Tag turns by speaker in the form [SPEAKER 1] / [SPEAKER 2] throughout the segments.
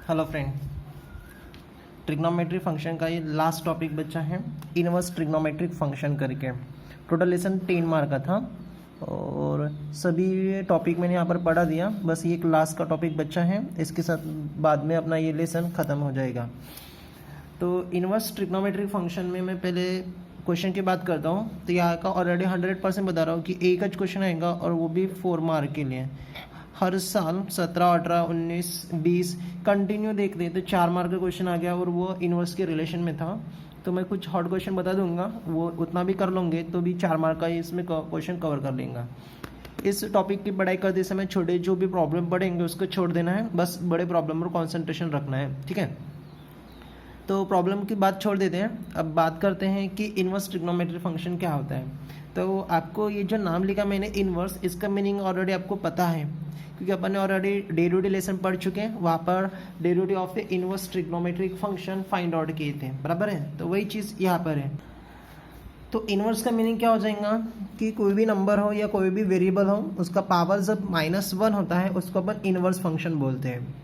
[SPEAKER 1] Hello friend, trigonometry function का ये last topic बचा है, इनवर्स ट्रिग्नोमेट्रिक फंक्शन करके। टोटल लेसन 10 मार्क का था और सभी टॉपिक मैंने यहाँ पर पढ़ा दिया। बस ये एक लास्ट का टॉपिक बचा है, इसके साथ बाद में अपना ये लेसन ख़त्म हो जाएगा। तो इनवर्स ट्रिग्नोमेट्रिक फंक्शन में मैं पहले क्वेश्चन की बात करता हूँ। तो यहाँ का ऑलरेडी 100% बता रहा हूँ कि एक क्वेश्चन आएगा और वो भी 4 मार्क के लिए। हर साल 17, 18, 19, 20 कंटिन्यू देखते हैं तो 4 मार्क का क्वेश्चन आ गया और वो इनवर्स के रिलेशन में था। तो मैं कुछ हॉट क्वेश्चन बता दूंगा, वो उतना भी कर लूँगे तो भी 4 मार्क का इसमें क्वेश्चन कवर कर लेंगे। इस टॉपिक की पढ़ाई करते समय छोटे जो भी प्रॉब्लम पड़ेंगे उसको छोड़ देना है, बस बड़े प्रॉब्लम पर कॉन्सेंट्रेशन रखना है, ठीक है। तो प्रॉब्लम की बात छोड़ देते हैं, अब बात करते हैं कि इनवर्स ट्रिग्नोमेट्री फंक्शन क्या होता है। तो आपको ये जो नाम लिखा मैंने इनवर्स, इसका मीनिंग ऑलरेडी आपको पता है क्योंकि अपन ने ऑलरेडी डेरिवेटिव लेसन पढ़ चुके हैं, वहाँ पर derivative of the inverse trigonometric function find out किए थे, बराबर है। तो वही चीज़ यहाँ पर है। तो इनवर्स का मीनिंग क्या हो जाएगा कि कोई भी नंबर हो या कोई भी वेरिएबल हो, उसका पावर जब -1 होता है उसको अपन इनवर्स फंक्शन बोलते हैं।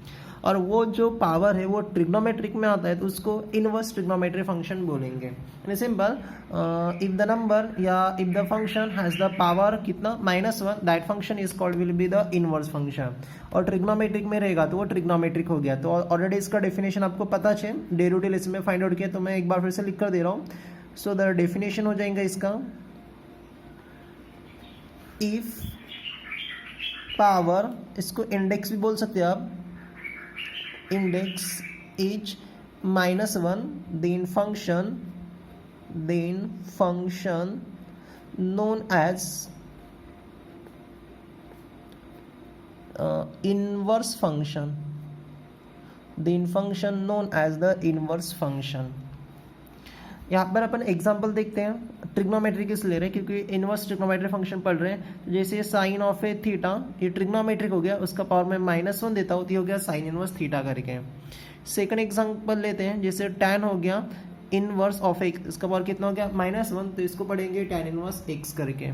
[SPEAKER 1] और वो जो पावर है वो ट्रिग्नोमेट्रिक में आता है तो उसको इनवर्स ट्रिग्नोमेट्री फंक्शन बोलेंगे। यानी सिंपल, इफ द नंबर या if the function has the power कितना -1, that function is called will be the inverse function. और ट्रिग्नोमेट्रिक में रहेगा तो वो ट्रिग्नोमेट्रिक हो गया। तो ऑलरेडी इसका डेफिनेशन आपको पता है, डेरिवेटिव लेसन में फाइंड आउट किया, तो मैं एक बार फिर से लिख कर दे रहा हूँ। सो द डेफिनेशन हो जाएगा इसका, इफ पावर, इसको इंडेक्स भी बोल सकते हैं आप, index is -1 then function known as inverse function, then function known as the inverse function। यहाँ पर अपन एग्जांपल देखते हैं। ट्रिग्नोमेट्रिक किस ले रहे हैं क्योंकि इनवर्स ट्रिग्नोमेट्रिक फंक्शन पढ़ रहे हैं। जैसे साइन ऑफ ए थीटा, ये ट्रिग्नोमेट्रिक हो गया, उसका पावर में -1 देता हूँ तो हो गया साइन इनवर्स थीटा करके। सेकंड एग्जांपल लेते हैं, जैसे tan हो गया इनवर्स ऑफ एक्स, इसका पावर कितना हो गया -1, तो इसको पढ़ेंगे tan इनवर्स एक्स करके।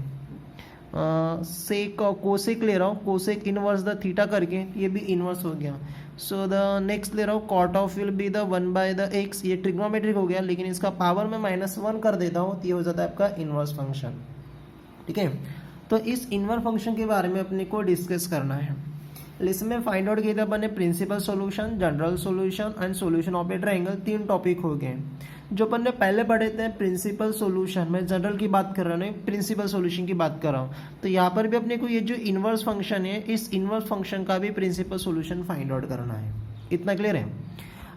[SPEAKER 1] सेक कोसेक ले रहा हूँ, कोसेक इनवर्स द थीटा करके, ये भी इनवर्स हो गया। सो द नेक्स्ट ले रहा हूँ, cot of will be the 1/x, ये ट्रिग्नोमेट्रिक हो गया लेकिन इसका पावर में -1 कर देता हूँ तो ये हो जाता है आपका इनवर्स फंक्शन, ठीक है। तो इस इनवर्स फंक्शन के बारे में अपने को डिस्कस करना है। लिस्ट में फाइंड आउट किया था अपन ने principal solution, general solution and solution of a triangle, 3 topic हो गए। जो अपन ने पहले पढ़े थे प्रिंसिपल सॉल्यूशन, मैं जनरल की बात कर रहा हूँ, प्रिंसिपल सॉल्यूशन की बात कर रहा हूँ। तो यहाँ पर भी अपने को ये जो इनवर्स फंक्शन है, इस इनवर्स फंक्शन का भी प्रिंसिपल सॉल्यूशन फाइंड आउट करना है। इतना क्लियर है।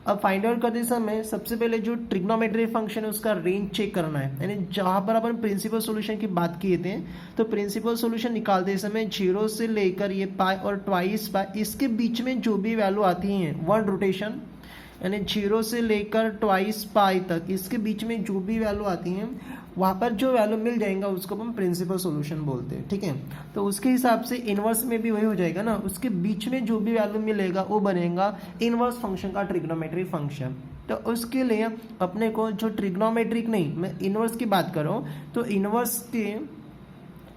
[SPEAKER 1] अब फाइंड आउट करते समय सबसे पहले जो ट्रिग्नोमेट्री फंक्शन है उसका रेंज चेक करना है। यानी जहाँ पर अपन प्रिंसिपल सॉल्यूशन की बात किए थे तो प्रिंसिपल सॉल्यूशन निकालते समय 0 से लेकर ये पाई और ट्वाइस पाई, इसके बीच में जो भी वैल्यू आती है 1 रोटेशन, यानी 0 से लेकर ट्वाइस पाई तक, इसके बीच में जो भी वैल्यू आती हैं वहाँ पर जो वैल्यू मिल जाएगा उसको हम प्रिंसिपल सॉल्यूशन बोलते हैं, ठीक है। तो उसके हिसाब से इनवर्स में भी वही हो जाएगा ना, उसके बीच में जो भी वैल्यू मिलेगा वो बनेगा इनवर्स फंक्शन का ट्रिग्नोमेट्रिक फंक्शन। तो उसके लिए अपने को जो ट्रिग्नोमेट्रिक नहीं, मैं इनवर्स की बात कर रहा हूँ, तो इनवर्स के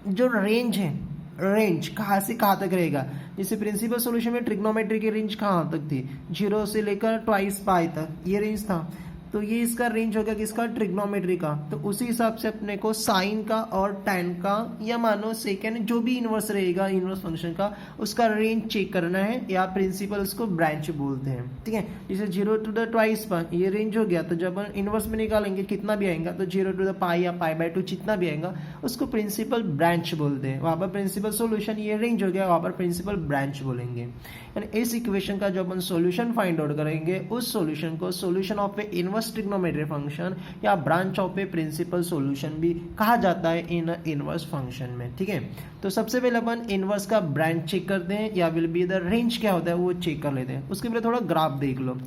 [SPEAKER 1] जो रेंज है, रेंज कहाँ से कहाँ तक रहेगा। जैसे प्रिंसिपल सॉल्यूशन में ट्रिग्नोमेट्री की रेंज कहाँ तक थी, 0 से लेकर ट्वाइस पाई तक ये रेंज था। तो ये इसका रेंज हो गया किसका, ट्रिग्नोमेट्री का। तो उसी हिसाब से अपने को साइन का और टैन का या मानो सेकेंड जो भी इनवर्स रहेगा इनवर्स फंक्शन का, उसका रेंज चेक करना है, या प्रिंसिपल उसको ब्रांच बोलते हैं, ठीक है। जैसे 0 to the ट्वाइस पाई ये रेंज हो गया, तो जब इनवर्स में निकालेंगे कितना भी आएगा, तो 0 to the पाई या पाई/2 जितना भी आएगा उसको प्रिंसिपल ब्रांच बोलते हैं। वहाँ पर प्रिंसिपल सोल्यूशन ये रेंज हो गया, वहाँ पर प्रिंसिपल ब्रांच बोलेंगे। यानी इस इक्वेशन का जो अपन सोल्यूशन फाइंड आउट करेंगे उस सोल्यूशन को solution of a inverse trigonometry function या branch of a principal solution भी कहा जाता है इन इनवर्स फंक्शन में, ठीक है। तो सबसे पहले अपन इनवर्स का ब्रांच चेक करते हैं या विल बी द रेंज क्या होता है वो चेक कर लेते हैं। उसके पहले थोड़ा ग्राफ देख लो।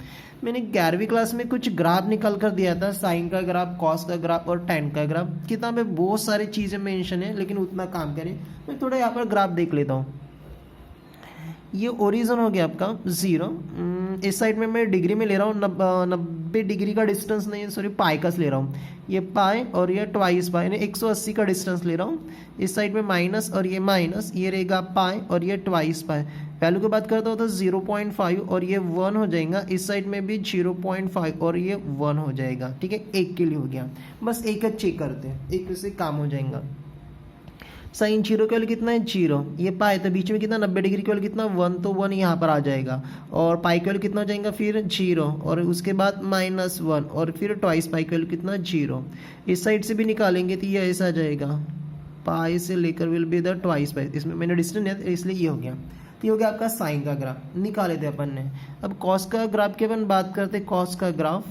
[SPEAKER 1] मैंने 11वीं क्लास में कुछ ग्राफ निकाल कर दिया था, साइन का ग्राफ, कॉस का ग्राफ और टैन का ग्राफ। किताब में बहुत सारी चीजें मेंशन है लेकिन उतना काम करें, मैं थोड़ा यहाँ पर ग्राफ देख लेता हूँ। ये ओरिजिन हो गया आपका 0, इस साइड में मैं डिग्री में ले रहा हूँ, 90 डिग्री का डिस्टेंस नहीं है, सॉरी पाई का ले रहा हूँ, ये पाई और ये ट्वाइस पाई, यानी 180 का डिस्टेंस ले रहा हूँ। इस साइड में माइनस और ये माइनस, ये रहेगा पाई और ये ट्वाइस पाई। वैल्यू की बात करता हो तो 0.5 और ये 1 हो जाएगा, इस साइड में भी 0.5 और ये 1 हो जाएगा। ठीक है, एक के लिए हो गया, बस एक का चेक करते हैं, एक से काम हो जाएगा। साइन 0 के वाले कितना है 0, ये पाई तो बीच में कितना 90 डिग्री के वाले कितना 1, तो 1 यहाँ पर आ जाएगा, और पाई के वाले कितना हो जाएगा फिर 0, और उसके बाद -1 और फिर ट्वाइस पाई के वाले कितना 0। इस साइड से भी निकालेंगे तो ये ऐसा आ जाएगा, पाई से लेकर विल बी द ट्वाइस पाई, इसमें मैंने डिस्टेंस है इसलिए ये हो गया। तो ये हो गया आपका साइन का ग्राफ, निकाले थे अपन ने। अब कॉस का ग्राफ की अपन बात करते, कॉस का ग्राफ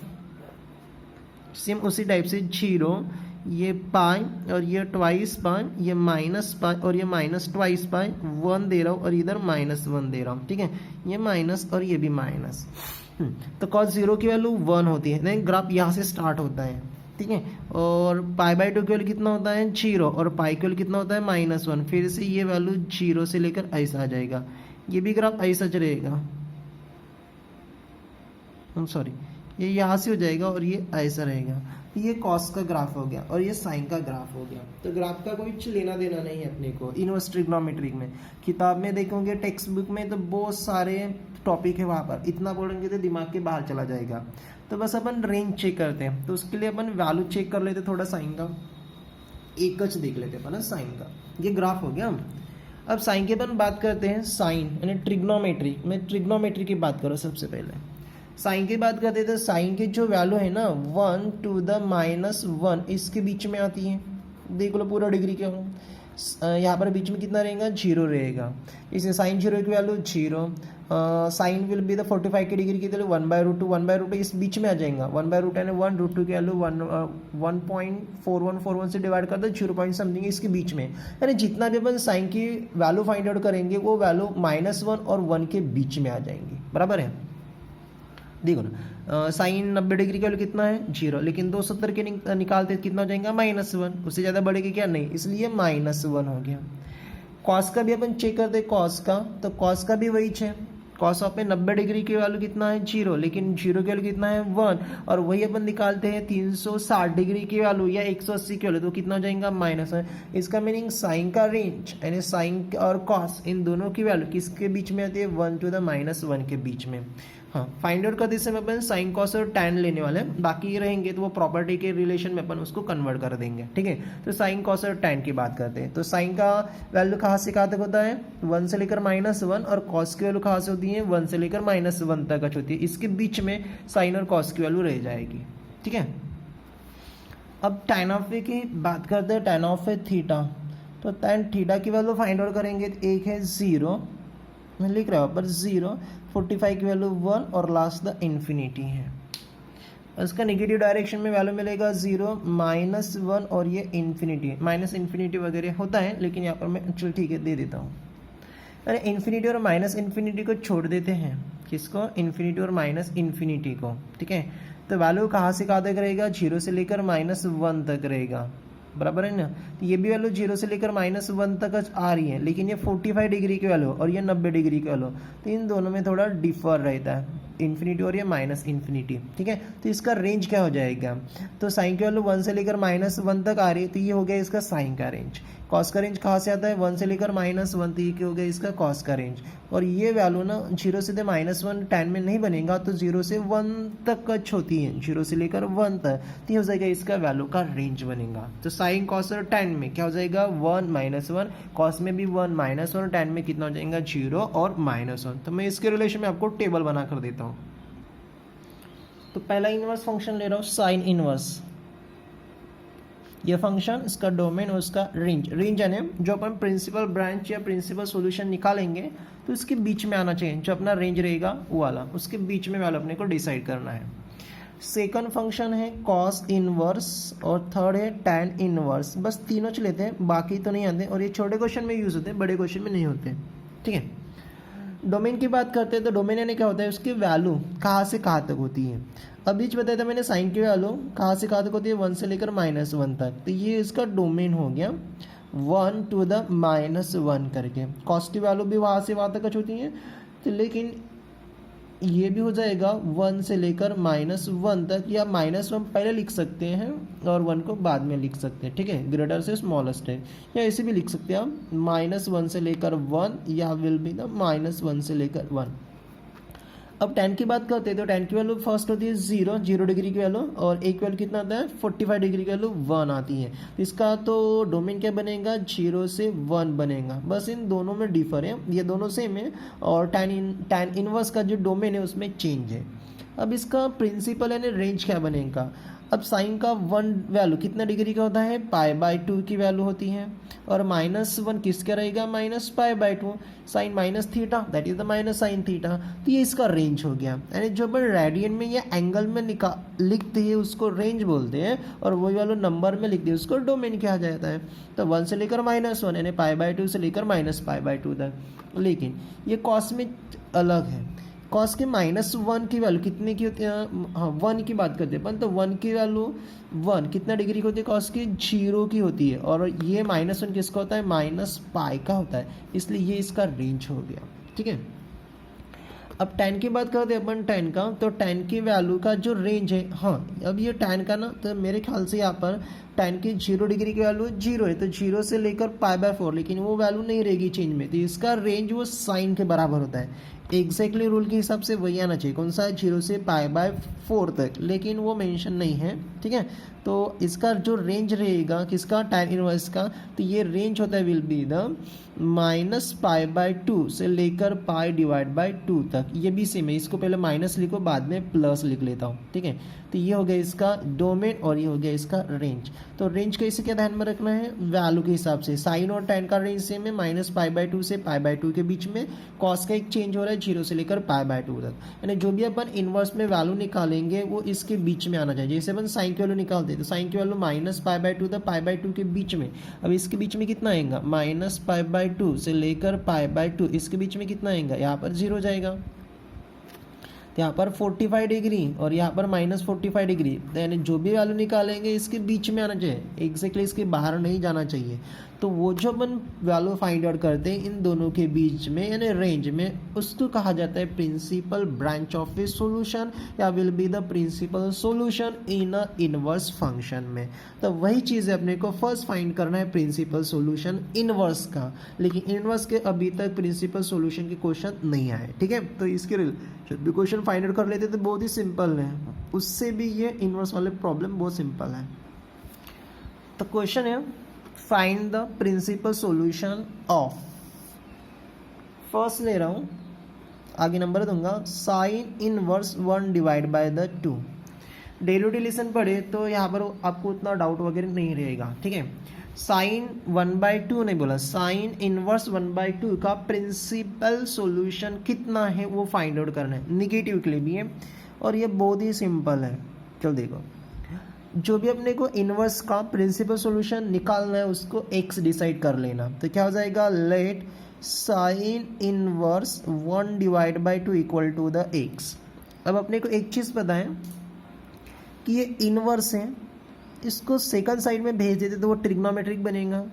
[SPEAKER 1] सेम उसी टाइप से 0, ये पाई और ये ट्वाइस पाई, ये -पाई और ये माइनस ट्वाइस पाई, 1 दे रहा हूँ और इधर -1 दे रहा हूँ। ठीक है, ये माइनस और ये भी माइनस। तो cos 0 की वैल्यू 1 होती है, नहीं ग्राफ यहाँ से स्टार्ट होता है। ठीक है, और π/2 की वैल्यू कितना होता है 0, और पाई की वैल्यू कितना होता है -1, फिर से ये वैल्यू 0 से लेकर ऐसा आ जाएगा, ये भी ग्राफ ऐसा रहेगा, सॉरी ये यहाँ से हो जाएगा और ये ऐसा रहेगा। ये कॉस का ग्राफ हो गया और ये साइन का ग्राफ हो गया। तो ग्राफ का कोई लेना देना नहीं है अपने को इनवर्स ट्रिग्नोमेट्री में। किताब में देखोगे, टेक्स्ट बुक में तो बहुत सारे टॉपिक है, वहाँ पर इतना पढ़ेंगे तो दिमाग के बाहर चला जाएगा। तो बस अपन रेंज चेक करते हैं, तो उसके लिए अपन वैल्यू चेक कर लेते थोड़ा साइन का, एक कच देख लेते अपन साइन का। ये ग्राफ हो गया। अब साइन की अपन बात करते हैं, साइन यानी ट्रिग्नोमेट्री में, ट्रिग्नोमेट्री की बात करो सबसे पहले। साइन की बात करते हैं तो साइन की जो वैल्यू है ना 1 to the -1 इसके बीच में आती है। देख लो पूरा डिग्री क्या हो, यहाँ पर बीच में कितना रहेगा 0 रहेगा, इसे साइन 0 की value 0, sine will be the 45 की डिग्री की वैल्यू 1/√2, 1/√2 इस बीच में आ जाएगा, 1/√2 यानी 1√2 की वैल्यू 1.4141 से डिवाइड कर दो 0 समथिंग इसके बीच में, यानी जितना भी अपन साइन की वैल्यू फाइंड आउट करेंगे वो वैल्यू -1 और 1 के बीच में आ जाएंगी। बराबर है, देखो ना साइन 90 डिग्री का कितना है 0, लेकिन 270 के निकालते कितना हो जाएगा -1, उससे ज़्यादा बढ़ेगी क्या नहीं, इसलिए -1 हो गया। कॉस का भी अपन चेक करते कॉस का, तो कॉस का भी वही है, कॉस ऑफ में 90 डिग्री की वैल्यू कितना है 0, लेकिन 0 की वैल्यू कितना है 1, और वही अपन निकालते हैं 360 डिग्री की वैल्यू या 180 की वैल्यू, तो कितना हो जाएगा -1। इसका मीनिंग साइन का रेंज यानी साइन और कॉस इन दोनों की वैल्यू किसके बीच में आती है 1 to the -1 के बीच में। हाँ, फाइंड आउट करते समय अपन साइन कॉस और टैन लेने वाले हैं, बाकी रहेंगे तो वो प्रॉपर्टी के रिलेशन में अपन उसको कन्वर्ट कर देंगे। ठीक है, तो साइन कॉस और टैन की बात करते हैं। तो साइन का वैल्यू कहाँ से कहाँ तक होता है 1 से लेकर -1, और कॉस की वैल्यू कहाँ से होती है 1 से लेकर -1 तक होती है, इसके बीच में साइन और कॉस की वैल्यू रह जाएगी। ठीक है, अब टैन ऑफ ए की बात करते हैं, टैन ऑफ ए थीटा, तो टैन थीटा की वैल्यू फाइंड आउट करेंगे, एक है 0, मैं लिख रहा हूँ पर 0, 45 की वैल्यू 1 और लास्ट द इन्फिनिटी है। इसका नेगेटिव डायरेक्शन में वैल्यू मिलेगा 0, -1 और ये इन्फिनिटी, माइनस इन्फिनिटी वगैरह होता है, लेकिन यहाँ पर मैं चल ठीक है दे देता हूँ। अरे इन्फिनिटी और माइनस इन्फिनिटी को छोड़ देते हैं, किसको इन्फिनिटी और माइनस इन्फिनिटी को। ठीक है, तो वैल्यू कहाँ से कहाँ तक रहेगा 0 से लेकर -1 तक रहेगा। बराबर है ना, तो ये भी वैल्यू 0 से लेकर -1 तक आ रही है, लेकिन ये 45 डिग्री की वैल्यू और ये 90 डिग्री की वैल्यू, तो इन दोनों में थोड़ा डिफर रहता है, इन्फिनिटी और ये माइनस इन्फिनिटी। ठीक है, तो इसका रेंज क्या हो जाएगा, तो साइन की वैल्यू 1 से लेकर -1 तक आ रही है, तो ये हो गया इसका साइन का रेंज। कॉस का रेंज कहाँ से आता है 1 से लेकर -1, तो ये हो गया इसका कॉस का रेंज। और ये वैल्यू ना 0 से -1 टैन में नहीं बनेगा, तो 0 से 1 तक कच होती है, 0 से लेकर 1 तक, तो ये हो जाएगा इसका वैल्यू का रेंज बनेगा। तो साइन कॉस और टैन में क्या हो जाएगा 1 -1, कॉस में भी 1 -1, टैन में कितना हो जाएगा 0 और -1। तो मैं इसके रिलेशन में आपको टेबल बना कर देता हूँ। तो पहला इनवर्स फंक्शन ले रहा हूँ साइन इनवर्स, ये फंक्शन, इसका डोमेन और उसका रेंज। रेंज यानी जो अपन प्रिंसिपल ब्रांच या प्रिंसिपल सॉल्यूशन निकालेंगे तो इसके बीच में आना चाहिए, जो अपना रेंज रहेगा वो वाला, उसके बीच में वाला अपने को डिसाइड करना है। सेकंड फंक्शन है कॉस इनवर्स और थर्ड है टैन इनवर्स। बस तीनों च लेते हैं, बाकी तो नहीं आते, और ये छोटे क्वेश्चन में यूज होते हैं, बड़े क्वेश्चन में नहीं होते। ठीक है, डोमेन की बात करते हैं, तो डोमेन यानी क्या होता है उसकी वैल्यू कहाँ से कहाँ तक होती है। अब बीच बताया था मैंने साइन की वैल्यू कहाँ से कहाँ तक होती है 1 से लेकर -1 तक, तो ये इसका डोमेन हो गया 1 to the -1 करके। कॉस की वैल्यू भी वहाँ से वहाँ तक होती है, तो लेकिन ये भी हो जाएगा 1 से लेकर -1 तक, या -1 पहले लिख सकते हैं और 1 को बाद में लिख सकते हैं, ठीक है, ग्रेटर से स्मॉलेस्ट है, या ऐसे भी लिख सकते हैं आप -1 से लेकर 1, या विल बी द -1 से लेकर 1। अब tan की बात करते हैं तो tan की वैल्यू फर्स्ट होती है 0 डिग्री की वैल्यू, और एक वैल्यू कितना आता है 45 डिग्री की वैल्यू 1 आती है। तो इसका तो डोमेन क्या बनेगा 0 से 1 बनेगा, बस इन दोनों में डिफर है, ये दोनों सेम है, और tan इनवर्स का जो डोमेन है उसमें चेंज है। अब इसका प्रिंसिपल यानी रेंज क्या बनेगा। अब साइन का 1 वैल्यू कितना डिग्री का होता है π/2 की वैल्यू होती है, और -1 किसका रहेगा -π/2, sine minus theta that is the minus sine theta. तो ये इसका रेंज हो गया, यानी जो अपन रेडियन में या एंगल में लिखते हैं उसको रेंज बोलते हैं, और वही वाला नंबर में लिखते हैं उसको डोमेन कहा जाता है। तो 1 से लेकर -1 यानी π/2 से लेकर -π/2 तक। लेकिन ये कॉस में अलग है, कॉस के -1 की वैल्यू कितने की होती है, हाँ 1 की बात करते हैं अपन, तो 1 की वैल्यू 1 कितना डिग्री की होती है कॉस की 0 की होती है, और ये -1 किसका होता है -π का होता है, इसलिए ये इसका रेंज हो गया, ठीक है। अब tan की बात करते हैं अपन tan का, तो tan की वैल्यू का जो रेंज है, हाँ अब ये tan का ना, तो मेरे ख्याल से यहाँ पर tan की 0 डिग्री की वैल्यू 0 है, तो 0 से लेकर π/4, लेकिन वो वैल्यू नहीं रहेगी चेंज में, तो इसका रेंज वो साइन के बराबर होता है। एग्जैक्टली रूल के हिसाब से वही आना चाहिए, कौन सा 0 से π/4 तक, लेकिन वो मेंशन नहीं है, ठीक है। तो इसका जो रेंज रहेगा किसका tan इनवर्स का, तो ये रेंज होता है विल बी द -π/2 से लेकर π/2 तक। ये भी सेम है, इसको पहले माइनस लिखो बाद में प्लस लिख लेता हूँ, ठीक है। तो ये हो गया इसका डोमेन और ये हो गया इसका रेंज। तो रेंज कैसे क्या ध्यान में रखना है, वैल्यू के हिसाब से। साइन और tan का रेंज सेम है, -π/2 से π/2 के बीच में। कॉस का एक चेंज हो रहा है 0 से लेकर π/2 तक, यानी जो भी अपन इनवर्स में वैल्यू निकालेंगे वो इसके बीच में आना चाहिए। जैसे अपन साइन की वैल्यू निकालते हैं तो साइन की वैल्यू -π/2 था π/2 के बीच में, अब इसके बीच में कितना आएगा -π/2 से लेकर π/2, इसके बीच में कितना आएगा, यहाँ पर 0 जाएगा, यहाँ पर 45 डिग्री और यहाँ पर -45 डिग्री, यानी जो भी वैल्यू निकालेंगे इसके बीच में आना चाहिए, एग्जैक्टली इसके बाहर नहीं जाना चाहिए। तो वो जो अपन वैल्यू फाइंड आउट करते हैं इन दोनों के बीच में यानी रेंज में, उसको कहा जाता है principal branch of a solution, या will be the principal solution in a inverse function में। तो वही चीज़ है अपने को फर्स्ट फाइंड करना है प्रिंसिपल सॉल्यूशन इनवर्स का, लेकिन इनवर्स के अभी तक प्रिंसिपल सॉल्यूशन के क्वेश्चन नहीं आए, ठीक है। तो इसके जब भी क्वेश्चन फाइंड आउट कर लेते तो बहुत ही सिंपल है, उससे भी ये इनवर्स वाले प्रॉब्लम बहुत सिंपल है। तो क्वेश्चन है find the principal solution of, first ले रहा हूँ, आगे नंबर दूंगा, साइन इनवर्स 1/2। डेली रिलेशन पढ़े तो यहाँ पर आपको उतना डाउट वगैरह नहीं रहेगा, ठीक है। साइन 1/2 नहीं बोला, साइन इनवर्स 1/2 का प्रिंसिपल सॉल्यूशन कितना है वो फाइंड आउट करना है, निगेटिव के लिए भी है, और ये बहुत ही सिंपल है। चल देखो, जो भी अपने को इनवर्स का प्रिंसिपल सॉल्यूशन निकालना है उसको x डिसाइड कर लेना। तो क्या हो जाएगा, let sine inverse 1/2 equal to the x। अब अपने को एक चीज़ पता है कि ये इनवर्स है, इसको सेकंड साइड में भेज देते तो वो ट्रिग्नोमेट्रिक बनेगा,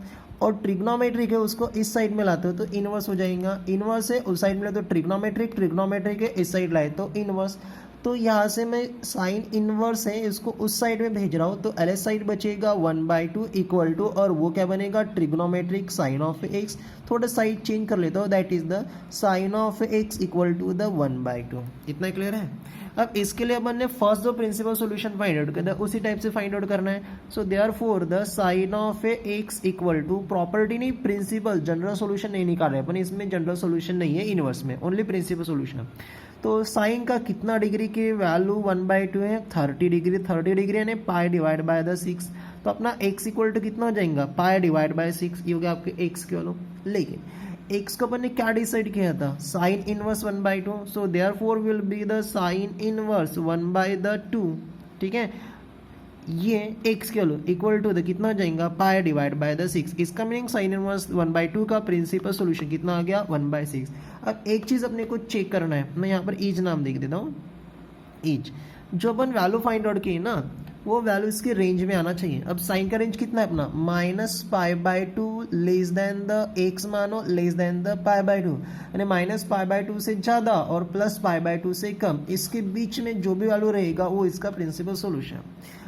[SPEAKER 1] और ट्रिग्नोमेट्रिक है उसको इस साइड में लाते हो तो इनवर्स हो जाएगा। इनवर्स है उस साइड में लाते तो ट्रिग्नोमेट्रिक, ट्रिग्नोमेट्रिक है इस साइड लाए तो इनवर्स। तो यहाँ से मैं साइन इनवर्स है इसको उस साइड में भेज रहा हूँ, तो एल साइड बचेगा 1/2 इक्वल टू, और वो क्या बनेगा ट्रिग्नोमेट्रिक साइन ऑफ x। थोड़ा साइड चेंज कर लेता हूँ, that is the sine of x equal to the 1/2। इतना क्लियर है। अब इसके लिए अपन ने फर्स्ट जो प्रिंसिपल सॉल्यूशन फाइंड आउट करना है उसी टाइप से फाइंड आउट करना है। So therefore the sine of x equal to, property नहीं प्रिंसिपल, जनरल सॉल्यूशन नहीं निकाल रहे अपन, इसमें जनरल सॉल्यूशन नहीं है इनवर्स में, ओनली प्रिंसिपल सॉल्यूशन। तो साइन का कितना डिग्री की वैल्यू 1/2 है 30 डिग्री, 30 डिग्री यानी π/6। तो अपना x इक्वल टू कितना हो जाएगा π/6, ये हो गया आपके x की वैल्यू। लेकिन x को अपन ने क्या डिसाइड किया था, sign inverse 1/2, so therefore will be the sine inverse 1/2, ठीक है। ये x के वैल्यू इक्वल टू द कितना हो जाएगा π/6। इसका मीनिंग साइन इनवर्स 1/2 का प्रिंसिपल सॉल्यूशन कितना आ गया 1/6। अब एक चीज़ अपने को चेक करना है, मैं यहाँ पर ईज नाम देख देता हूँ। ईज जो अपन वैल्यू फाइंड आउट की ना, वो वैल्यू इसके रेंज में आना चाहिए। अब साइन का रेंज कितना है अपना, -π/2 लेस देन द एक्स मानो लेस देन द π/2, यानी -π/2 से ज़्यादा और +π/2 से कम, इसके बीच में जो भी वैल्यू रहेगा वो इसका प्रिंसिपल सोल्यूशन।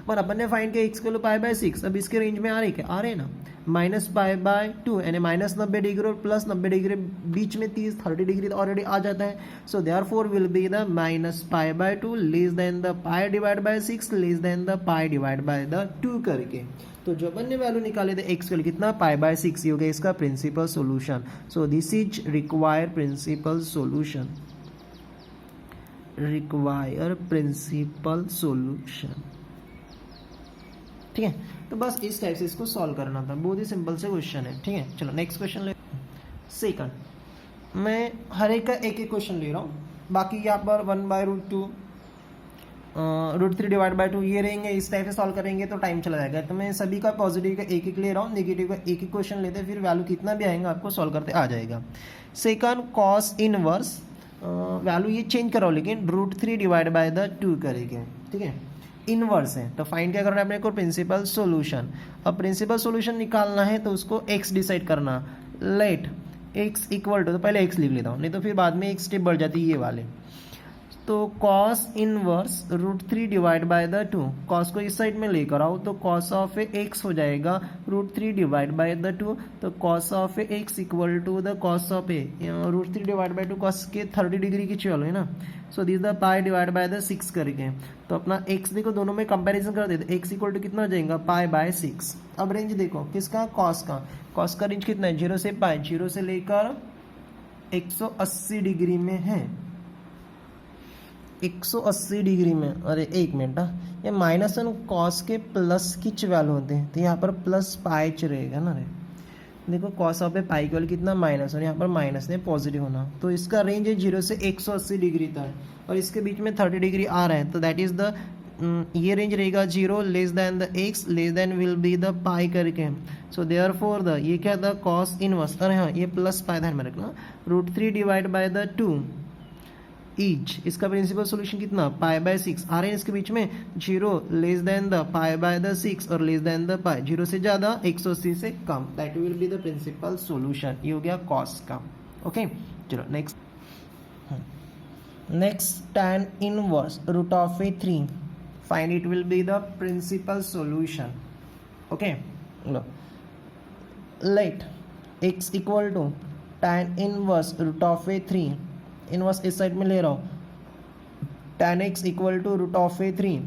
[SPEAKER 1] पर अपन ने फाइंड किया एक्स को π/6, अब इसके रेंज में आ रहे क्या, आ रहे ना, -π/2 यानी -90 डिग्री और +90 डिग्री, बीच में 30 डिग्री ऑलरेडी आ जाता है। So therefore will be the -π/2 less than the π/6 less than the π/2 करके। तो जो अपन ने वैल्यू निकाले थे एक्स के लिए कितना, π/6, ये हो गया इसका principal solution. So this is require principal solution, require principal solution. ठीक है, तो बस इस टाइप से इसको सॉल्व करना था, बहुत ही सिंपल से क्वेश्चन है। ठीक है, चलो नेक्स्ट क्वेश्चन ले। सेकंड, मैं हर एक का एक एक क्वेश्चन ले रहा हूँ, बाकी यहाँ पर 1/√2 √3 / 2 ये रहेंगे, इस टाइप से सॉल्व करेंगे तो टाइम चला जाएगा। तो मैं सभी का पॉजिटिव का एक एक ले रहा हूँ, नेगेटिव का एक एक क्वेश्चन लेते हैं, फिर वैल्यू कितना भी आएगा आपको सॉल्व करते आ जाएगा। सेकंड, कॉस इनवर्स, वैल्यू ये चेंज कराओ लेकिन √3 / 2 करेंगे। ठीक है, इनवर्स है तो फाइंड क्या करना है अपने को, प्रिंसिपल सॉल्यूशन। अब प्रिंसिपल सॉल्यूशन निकालना है तो उसको x डिसाइड करना, लेट x इक्वल टू, तो पहले x लिख लेता हूँ, नहीं तो फिर बाद में एक स्टेप बढ़ जाती है ये वाले। तो cos इनवर्स √3 / 2, cos को इस साइड में लेकर आओ तो cos ऑफ x हो जाएगा √3 / 2, तो cos of x equal to the cos of a, √3 / 2 cos के 30 डिग्री की चलो है ना। सो दिस द π/6 करके, तो अपना x देखो दोनों में कंपैरिजन कर देते, x इक्वल टू कितना हो जाएगा, π/6। अब रेंज देखो किसका, cos का, cos का रेंज कितना है, 0 से π, 0 से लेकर 180 डिग्री में है, 180 डिग्री में। अरे एक मिनट, ये -1 कॉस के प्लस किच वैल्यू होते हैं, तो यहाँ पर +π रहेगा ना। रे देखो कॉस ऑफ पाई की वैल्यू कितना, -1, यहाँ पर माइनस ने पॉजिटिव होना, तो इसका रेंज है 0 से 180 डिग्री तक, और इसके बीच में 30 डिग्री आ रहा है, तो दैट इज द ये रेंज रहेगा 0 less than the x less than will be the pi करके। सो देयरफॉर द ये क्या था, कॉस इनवर्स, अरे हाँ ये +π ध्यान में रखना, √3 / 2 इज, इसका प्रिंसिपल सॉल्यूशन कितना, π/6 आ रहे हैं इसके बीच में, 0 लेस देन द π/6 और लेस देन द पाई, 0 से ज़्यादा 180 से कम, that will be the principal solution. ये हो गया कॉस का। ओके, चलो next. Next, tan inverse √3, find it will be the principal solution. Okay, let x equal to tan inverse √3, inverse इस साइड में ले रहा हूँ, tan x इक्वल टू √3,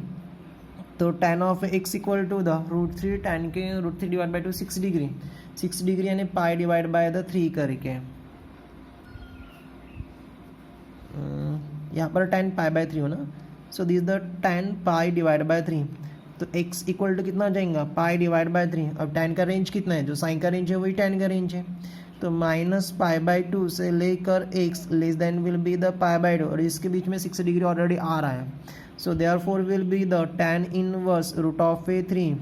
[SPEAKER 1] तो tan of x equal to the √3, tan के √3 / 2 6 degree, 6 degree यानी π/3 करके, यहाँ पर tan π/3 हो ना। सो दिस द tan π/3, तो x इक्वल टू कितना जाएगा, π/3। अब tan का रेंज कितना है, जो साइन का रेंज है वही tan का रेंज है, तो -π/2 से लेकर x less than will be the π/2, और इसके बीच में 60 डिग्री ऑलरेडी आ रहा है। So therefore will be the tan inverse √3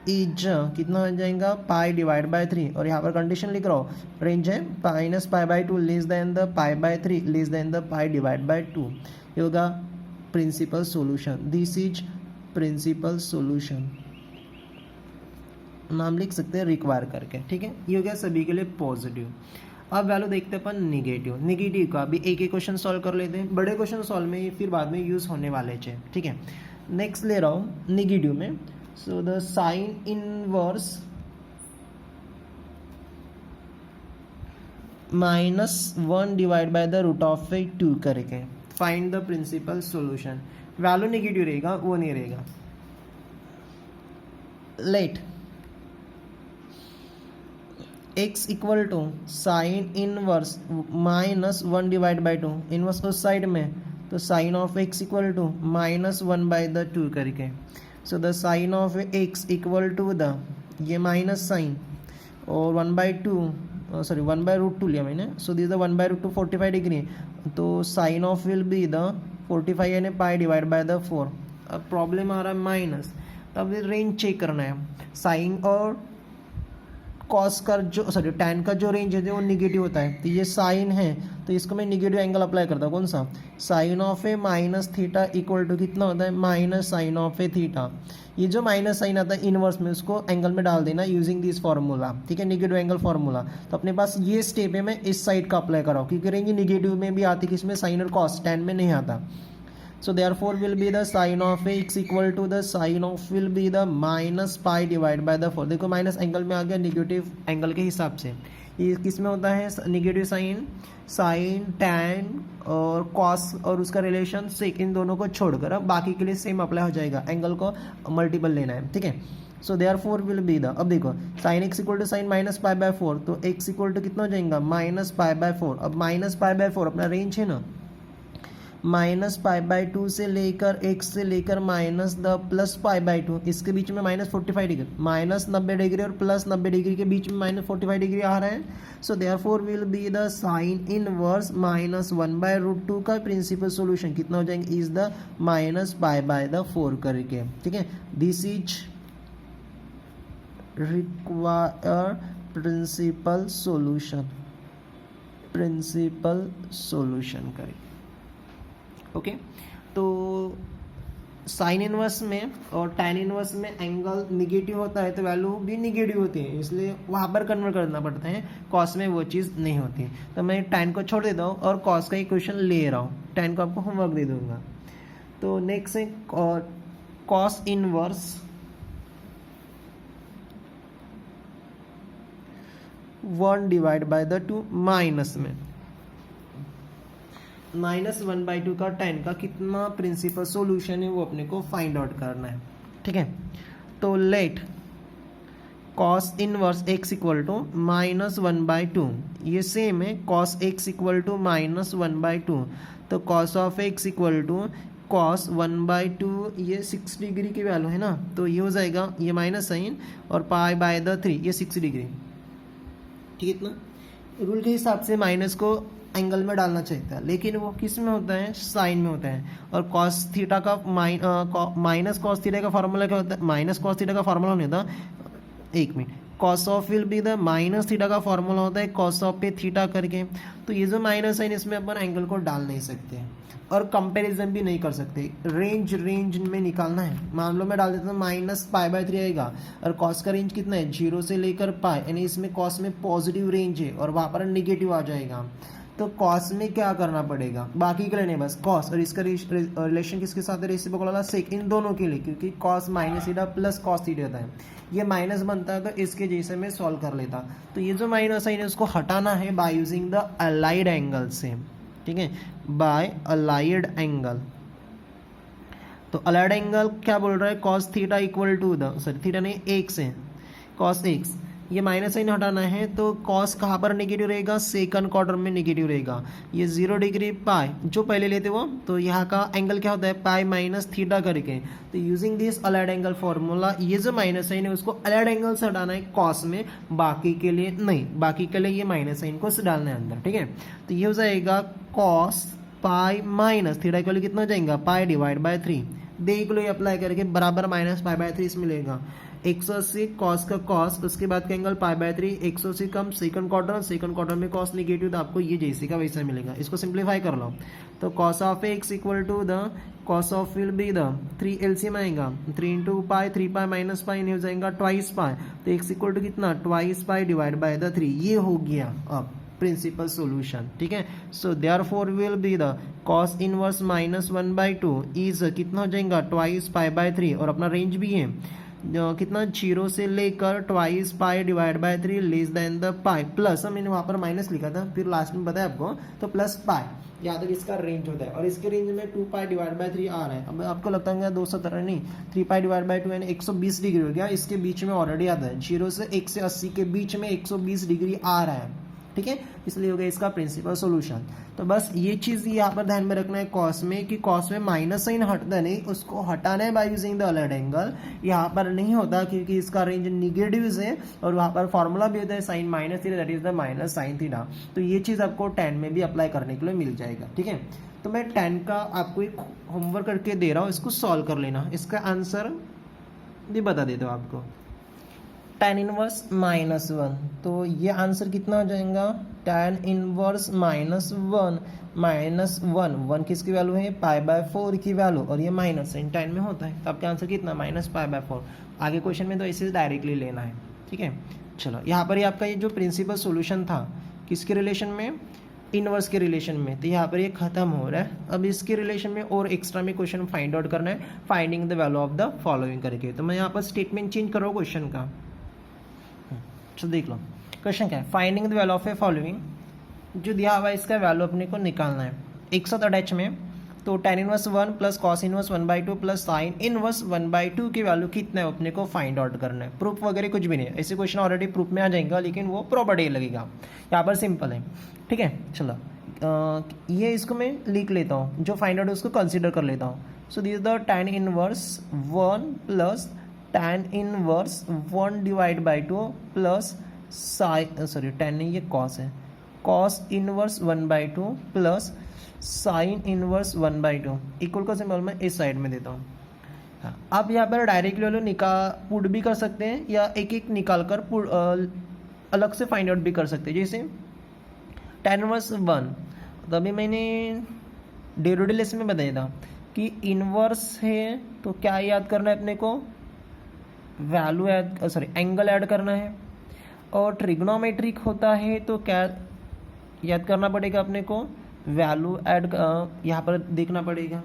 [SPEAKER 1] is कितना हो जाएगा, π/3, और यहाँ पर कंडीशन लिख रहा हूँ, रेंज है -π/2 less than the π/3 less than the π/2। ये होगा principal solution, this is principal solution, नाम लिख सकते हैं रिक्वायर करके। ठीक है, ये हो गया सभी के लिए पॉजिटिव। अब वैल्यू देखते हैं अपन निगेटिव, निगेटिव का भी एक एक क्वेश्चन सॉल्व कर लेते हैं, बड़े क्वेश्चन सॉल्व में फिर बाद में यूज़ होने वाले थे। ठीक है, नेक्स्ट ले रहा हूँ निगेटिव में। So the sine inverse -1 divide by the √2 करके, find the principal solution. Value negative रहेगा, वो नहीं रहेगा। Let x equal to sine inverse -1 divide by 2, inverse उस साइड में, तो sine of x equal to -1/2 करके। So the sine of x equal to the ये माइनस साइन और 1/2 सॉरी 1/√2 लिया मैंने। सो दिस द 1/√2 45 डिग्री, तो sine of will be the 45 यानी पाई डिवाइड बाय द 4। अब प्रॉब्लम आ रहा है माइनस, तब रेंज चेक करना है, साइन और कॉस का जो सॉरी टैन का जो रेंज है वो निगेटिव होता है, तो ये साइन है तो इसको मैं निगेटिव एंगल अप्लाई करता हूँ, कौन सा, sine of a minus theta equal to कितना होता है, minus sine of a theta. ये जो माइनस साइन आता है इनवर्स में उसको एंगल में डाल देना यूजिंग दिस फार्मूला, ठीक है, निगेटिव एंगल फार्मूला। तो अपने पास ये स्टेप है, मैं इस साइड का अप्लाई कराऊँ क्योंकि रेंज निगेटिव में भी आती है, किसमें, साइन और कॉस, टैन में नहीं आता। So therefore will be the sin of x equal to the sin of will be the minus pi divided by the 4। देखो माइनस एंगल में आ गया निगेटिव एंगल के हिसाब से, ये किस में होता है, निगेटिव साइन, साइन टैन और कॉस और उसका रिलेशन सेक, इन दोनों को छोड़कर अब बाकी के लिए सेम अप्लाई हो जाएगा, एंगल को मल्टीपल लेना है, ठीक है। So therefore will be the, अब देखो sine x equal to sine minus pi by 4, तो एक्स इक्वल टू कितना हो जाएगा, माइनस पाई बाय 4। अब माइनस पाई बाय 4 अपना रेंज है ना, माइनस पाई बाई 2 से लेकर एक्स से लेकर minus the plus pi by 2, इसके बीच में माइनस 45 डिग्री, माइनस 90 डिग्री और प्लस 90 डिग्री के बीच में माइनस 45 डिग्री आ रहा है। So therefore will be the sine inverse minus 1/√2 का प्रिंसिपल सॉल्यूशन कितना हो जाएंगे, is the minus pi by the 4 करके, ठीक है। This is require principal solution, principal solution करें, ओके। तो साइन इनवर्स में और टैन इनवर्स में एंगल निगेटिव होता है तो वैल्यू भी निगेटिव होती है, इसलिए वहाँ पर कन्वर्ट करना पड़ता है, कॉस में वो चीज़ नहीं होती। तो मैं टैन को छोड़ देता हूँ और कॉस का इक्वेशन ले रहा हूँ, टैन को आपको होमवर्क दे दूंगा। तो नेक्स्ट है cos inverse 1 divide by the 2 minus में माइनस 1/2 का टैन का कितना प्रिंसिपल सॉल्यूशन है वो अपने को फाइंड आउट करना है, ठीक है। तो let cos inverse x equal to minus 1/2, ये सेम है cos x equal to minus 1/2, तो cos of x equal to cos 1/2, ये 6 डिग्री की वैल्यू है ना, तो ये हो जाएगा ये माइनस साइन और पाई बाय द 3, ये 6 डिग्री, ठीक है। इतना रूल के हिसाब से माइनस को एंगल में डालना चाहिए था, लेकिन वो किस में होता है, साइन में होता है। और कॉस थीटा का माइनस कॉस थीटा का फार्मूला क्या होता है, माइनस कॉस थीटा का फार्मूला नहीं होता, एक minute, cos of will be the minus theta का फार्मूला होता है कॉस ऑफ पे थीटा करके। तो ये जो माइनस है इसमें अपन एंगल को डाल नहीं सकते और कंपैरिजन भी नहीं कर सकते, रेंज में निकालना है। मान लो मैं डाल देता हूँ माइनस पाई बाय 3 आएगा और कॉस का रेंज कितना है, 0 से लेकर पाई, यानी इसमें कॉस में पॉजिटिव रेंज है और वहाँ पर निगेटिव आ जाएगा। तो कॉस में क्या करना पड़ेगा, बाकी के लिए नहीं, बस कॉस और इसका रिलेशन किसके साथ है, रेसिप्रोकल वाला सेक, इन दोनों के लिए, क्योंकि cos minus theta plus cos theta होता है, ये माइनस बनता है तो इसके जैसे मैं सॉल्व कर लेता। तो ये जो माइनस साइन है उसको हटाना है by using the allied angle से, ठीक है, बाय अलाइड एंगल। तो अलाइड एंगल क्या बोल रहा है, cos theta equal to the, sorry theta नहीं एक्स है, कॉस एक्स, ये माइनस साइन हटाना है तो कॉस कहाँ पर नेगेटिव रहेगा, सेकंड क्वार्टर में नेगेटिव रहेगा, ये 0 डिग्री पाई जो पहले लेते वो, तो यहाँ का एंगल क्या होता है, पाई माइनस थीटा करके। तो using this allied angle formula, ये जो माइनस साइन है उसको अलाइड एंगल से हटाना है कॉस में, बाकी के लिए नहीं, बाकी के लिए ये माइनस साइन को डालना है अंदर, ठीक है। तो ये हो जाएगा cos pi minus theta equal कितना हो जाएगा, पाई डिवाइड बाय 3, देख लो ये अप्लाई करके बराबर माइनस पाई बाय 3 इसमें लेगा, 180 कॉस का कॉस, उसके बाद का angle pi by 3, 180 come second quarter में कॉस निगेटिव, तो आपको ये जैसे का वैसा मिलेगा। इसको सिंप्लीफाई कर लो, तो cos of x equal to the cos of will be the 3 LCM आएगा, 3 इंटू पाई, 3 पाई माइनस पाई नहीं हो जाएगा ट्वाइस पाई, तो एक्स इक्वल टू कितना, twice pi divide by the 3, ये हो गया अब प्रिंसिपल सॉल्यूशन, ठीक है। So therefore will be the cos inverse minus 1/2 is कितना हो जाएगा, ट्वाइस पाई बाय 3, और अपना रेंज भी है कितना, 0 से लेकर twice pi divide bye 3 less than the pi, plus मैंने वहाँ पर माइनस लिखा था फिर लास्ट में बताया आपको, तो प्लस पाई, यहाँ तक इसका रेंज होता है। और इसके रेंज में 2 पाई डिवाइड बाय 3 आ रहा है। अब आपको लगता है 217 नहीं, 3 पाई डिवाइड बाय 2 यानी 120 डिग्री हो गया, इसके बीच में ऑलरेडी आता है, 0 से 1 से 80 के बीच में 120 डिग्री आ रहा है, ठीक है, इसलिए हो गया इसका प्रिंसिपल सॉल्यूशन। तो बस ये चीज़ यहाँ पर ध्यान में रखना है कॉस में, कि कॉस में माइनस साइन हटता नहीं, उसको हटाना है by using the allied angle, यहाँ पर नहीं होता क्योंकि इसका रेंज निगेटिव है और वहाँ पर फॉर्मूला भी होता है sine minus theta, that is the minus sine theta. तो ये चीज़ आपको टैन में भी अप्लाई करने के लिए मिल जाएगा, ठीक है। तो मैं टैन का आपको एक होमवर्क करके दे रहा हूँ, इसको सॉल्व कर लेना, इसका आंसर भी बता देता हूँ आपको। tan इनवर्स -1, तो ये आंसर कितना हो जाएगा, tan इनवर्स -1 -1 किसकी वैल्यू है, π/4 की वैल्यू, और ये माइनस साइन tan में होता है, तो आपका आंसर कितना -π/4। आगे क्वेश्चन में तो ऐसे डायरेक्टली लेना है, ठीक है। चलो यहाँ पर ही आपका ये जो प्रिंसिपल सोल्यूशन था किसके रिलेशन में, इनवर्स के रिलेशन में, तो यहाँ पर ये खत्म हो रहा है। अब इसके रिलेशन में और एक्स्ट्रा में क्वेश्चन फाइंड आउट करना है, finding the value of the following करके। तो मैं यहाँ पर स्टेटमेंट चेंज कर रहा हूँ क्वेश्चन का। चलो देख लो क्वेश्चन क्या है, finding the value of A following, जो दिया हुआ है इसका वैल्यू अपने को निकालना है। एक साथ अटैच में, तो tan inverse 1 plus cos inverse 1/2 plus sign inverse 1/2 की वैल्यू कितना है अपने को फाइंड आउट करना है। प्रूफ वगैरह कुछ भी नहीं है, ऐसे क्वेश्चन ऑलरेडी प्रूफ में आ जाएगा, लेकिन वो प्रॉपर्टी लगेगा, यहाँ पर सिंपल है, ठीक है। चलो ये इसको मैं लिख लेता हूँ, जो फाइंड आउट है उसको कंसिडर कर लेता हूँ। सो this the tan inverse 1 plus tan inverse 1 divide by 2 plus sorry tan नहीं, ये कॉस है, cos inverse 1/2 plus sign inverse 1/2 equal का सिंबल मैं इस साइड में देता हूँ। हाँ, आप यहाँ पर डायरेक्ट वैल्यू पुट भी कर सकते हैं, या एक एक निकाल कर अलग से फाइंड आउट भी कर सकते हैं। जैसे tan इनवर्स 1, तो अभी मैंने डेरिवेटिव लेसन में बताया था कि इनवर्स है तो क्या याद करना है अपने को, value add, sorry angle add करना है, और ट्रिग्नोमेट्रिक होता है तो क्या याद करना पड़ेगा अपने को, वैल्यू ऐड यहाँ पर देखना पड़ेगा।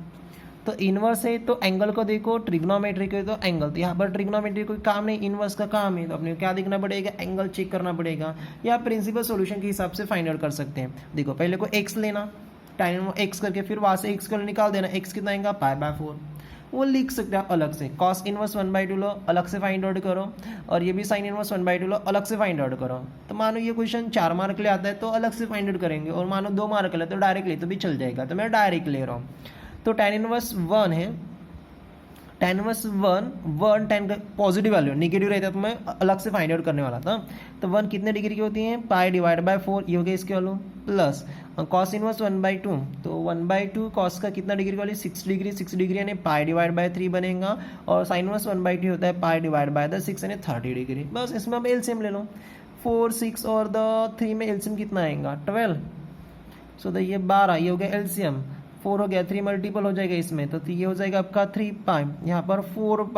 [SPEAKER 1] तो इनवर्स है तो एंगल को देखो, ट्रिग्नोमेट्रिक है तो एंगल, तो यहाँ पर ट्रिग्नोमेट्रिक कोई काम नहीं, इनवर्स का काम है, तो अपने को क्या देखना पड़ेगा, एंगल चेक करना पड़ेगा, या प्रिंसिपल सॉल्यूशन के हिसाब से फाइंड आउट कर सकते हैं। देखो पहले को x लेना, tan x करके फिर वहाँ से x को निकाल देना, x कितना आएगा π/4, वो लिख सकते हैं आप अलग से। कॉस इनवर्स 1/2 लो, अलग से फाइंड आउट करो, और ये भी साइन इनवर्स 1/2 लो, अलग से फाइंड आउट करो। तो मानो ये क्वेश्चन 4 मार्क के लिए आता है तो अलग से फाइंड आउट करेंगे, और मानो 2 मार्क के लिए तो डायरेक्ट ले तो भी चल जाएगा, तो मैं डायरेक्ट ले रहा हूँ। तो tan इनवर्स 1 है, tan इनवर्स 1 tan का पॉजिटिव वैल्यू, नेगेटिव रहता है तो मैं अलग से फाइंड आउट करने वाला था। तो 1 कितने डिग्री की होती है, π/4, ये हो गया इसकी वैल्यू, प्लस कॉस इनवर्स 1/2, तो 1/2 कॉस का कितना डिग्री वाली 6 डिग्री, 6 डिग्री यानी π/3 बनेगा, और साइन इनवर्स 1/2 होता है π/6 यानी 30 डिग्री। बस इसमें आप एलसीएम ले लो, 4 6 और द 3 में एलसीएम कितना आएगा 12, सो ये 12, ये हो गया एलसीएम, 4 हो गया, 3 मल्टीपल हो जाएगा इसमें, तो ये हो जाएगा आपका 3π, यहाँ पर 4π,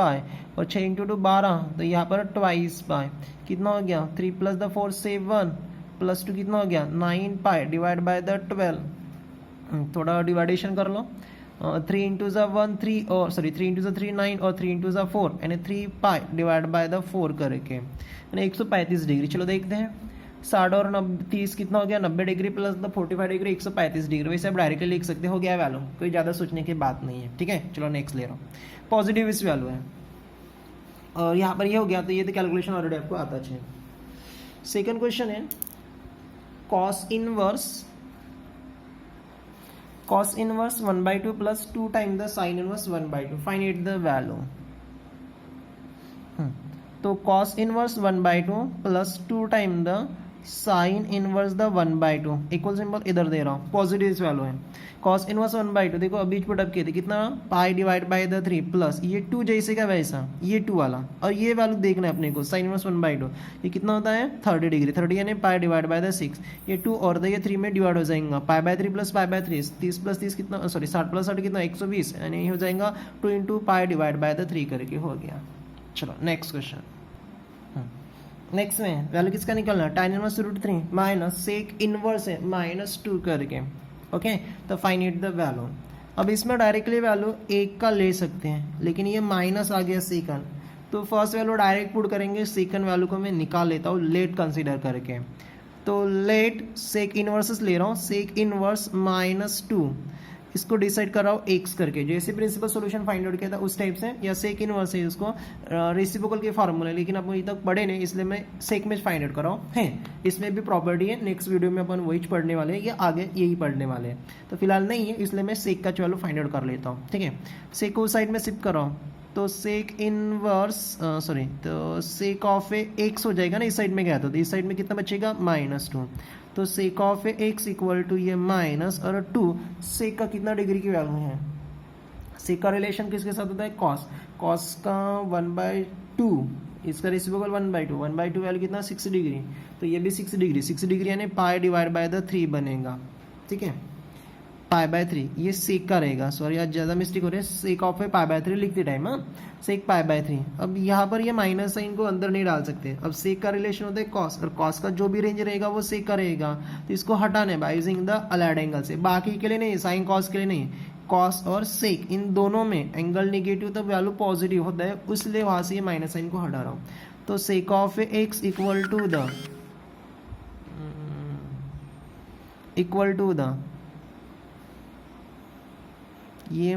[SPEAKER 1] और 6 × 2 12, तो यहाँ पर 2π, कितना हो गया 3 + 4 7 + 2 कितना हो गया 9π डिवाइड बाय द 12, थोड़ा डिवाइडेशन कर लो, 3 × 1 3, और सॉरी 3 × 3 9, और 3 × 4 यानी 3π डिवाइड बाय द 4 करके यानी 135 डिग्री। चलो देखते हैं, 60 और 30 कितना हो गया 90 degree plus the 45 degree 135 degree. वैसे आप डायरेक्टली लिख सकते हो गया वैल्यू, कोई ज़्यादा सोचने की बात नहीं है, ठीक है। चलो नेक्स्ट ले रहा हूँ, पॉजिटिव इस वैल्यू है, और यहाँ पर ये हो गया, तो ये तो कैलकुलेशन ऑलरेडी आपको आता चाहिए। सेकंड क्वेश्चन है cos inverse 1/2 plus 2 time the sine inverse 1/2, find the value. तो cos inverse 1/2 plus 2 time the sine inverse the 1/2 equal symbol इधर दे रहा हूँ, पॉजिटिव इस वैल्यू है। कॉस इनवर्स 1/2 देखो अभी पुट अप किए थे कितना π/3 प्लस ये 2 जैसे का वैसा ये 2 वाला, और ये वैल्यू देखना है अपने को साइन इनवर्स 1/2, ये कितना होता है 30 डिग्री, 30 यानी π/6, ये 2 और ये 3 में डिवाइड हो जाएगा, π/3 प्लस π/3, 30 + 30 कितना, सॉरी 60 + 60 कितना 120, यानी हो जाएगा 2 × π/3 करके हो गया। चलो नेक्स्ट क्वेश्चन, नेक्स्ट में वैल्यू किसका निकलना है, tan inverse √3 minus sec inverse है -2 करके, ओके। तो फाइंड द वैल्यू। अब इसमें डायरेक्टली वैल्यू 1 का ले सकते हैं, लेकिन ये माइनस आ गया सेकंड, तो फर्स्ट वैल्यू डायरेक्ट पुट करेंगे, सेकंड वैल्यू को मैं निकाल लेता हूँ लेट कंसीडर करके। तो लेट सेक इनवर्सेस ले रहा हूँ, सेक इनवर्स -2 इसको डिसाइड कर रहा हूँ x करके, जैसे प्रिंसिपल सॉल्यूशन फाइंड आउट किया था उस टाइप से, या सेक इनवर्स है उसको रेसिप्रोकल के फार्मूला, लेकिन अपन अभी तक पढ़े नहीं इसलिए मैं सेक में फाइंड आउट कर रहा हूँ है। इसमें भी प्रॉपर्टी है, नेक्स्ट वीडियो में अपन वही पढ़ने वाले हैं या आगे यही पढ़ने वाले हैं, तो फिलहाल नहीं है इसलिए मैं सेक का वैल्यू फाइंड आउट कर लेता हूँ, ठीक है। सेक को साइड में शिफ्ट कर रहा हूँ, तो सेक इनवर्स सॉरी तो सेक ऑफ ए x हो जाएगा ना, इस साइड में गया था तो इस साइड में कितना बचेगा -2, तो sec of a x equal to ये माइनस और 2, सेक का कितना डिग्री की वैल्यू है, सेक का रिलेशन किसके साथ होता है कॉस, कॉस का 1/2 इसका रेसिप्रोकल 1/2, 1/2 वैल्यू कितना 6 डिग्री, तो ये भी 6 डिग्री, 6 डिग्री यानी पाई डिवाइड बाय द 3 बनेगा, ठीक है, पाई बाय 3, ये सेक का रहेगा, सॉरी आज ज़्यादा मिस्टेक हो रही है, सेक ऑफ है पाई बाय 3 लिखते टाइम, हाँ सेक पाई बाय 3। अब यहाँ पर ये माइनस साइन को अंदर नहीं डाल सकते, अब सेक का रिलेशन होता है कॉस, और कॉस का जो भी रेंज रहेगा वो सेक का रहेगा, तो इसको हटाना है by using the allied angle से, बाकी के लिए नहीं, साइन कॉस के लिए नहीं, कॉस और सेक इन दोनों में एंगल निगेटिव तो वैल्यू पॉजिटिव होता है, इसलिए वहाँ से ये माइनस साइन को हटा रहा हूँ। तो sec of x equal to the ये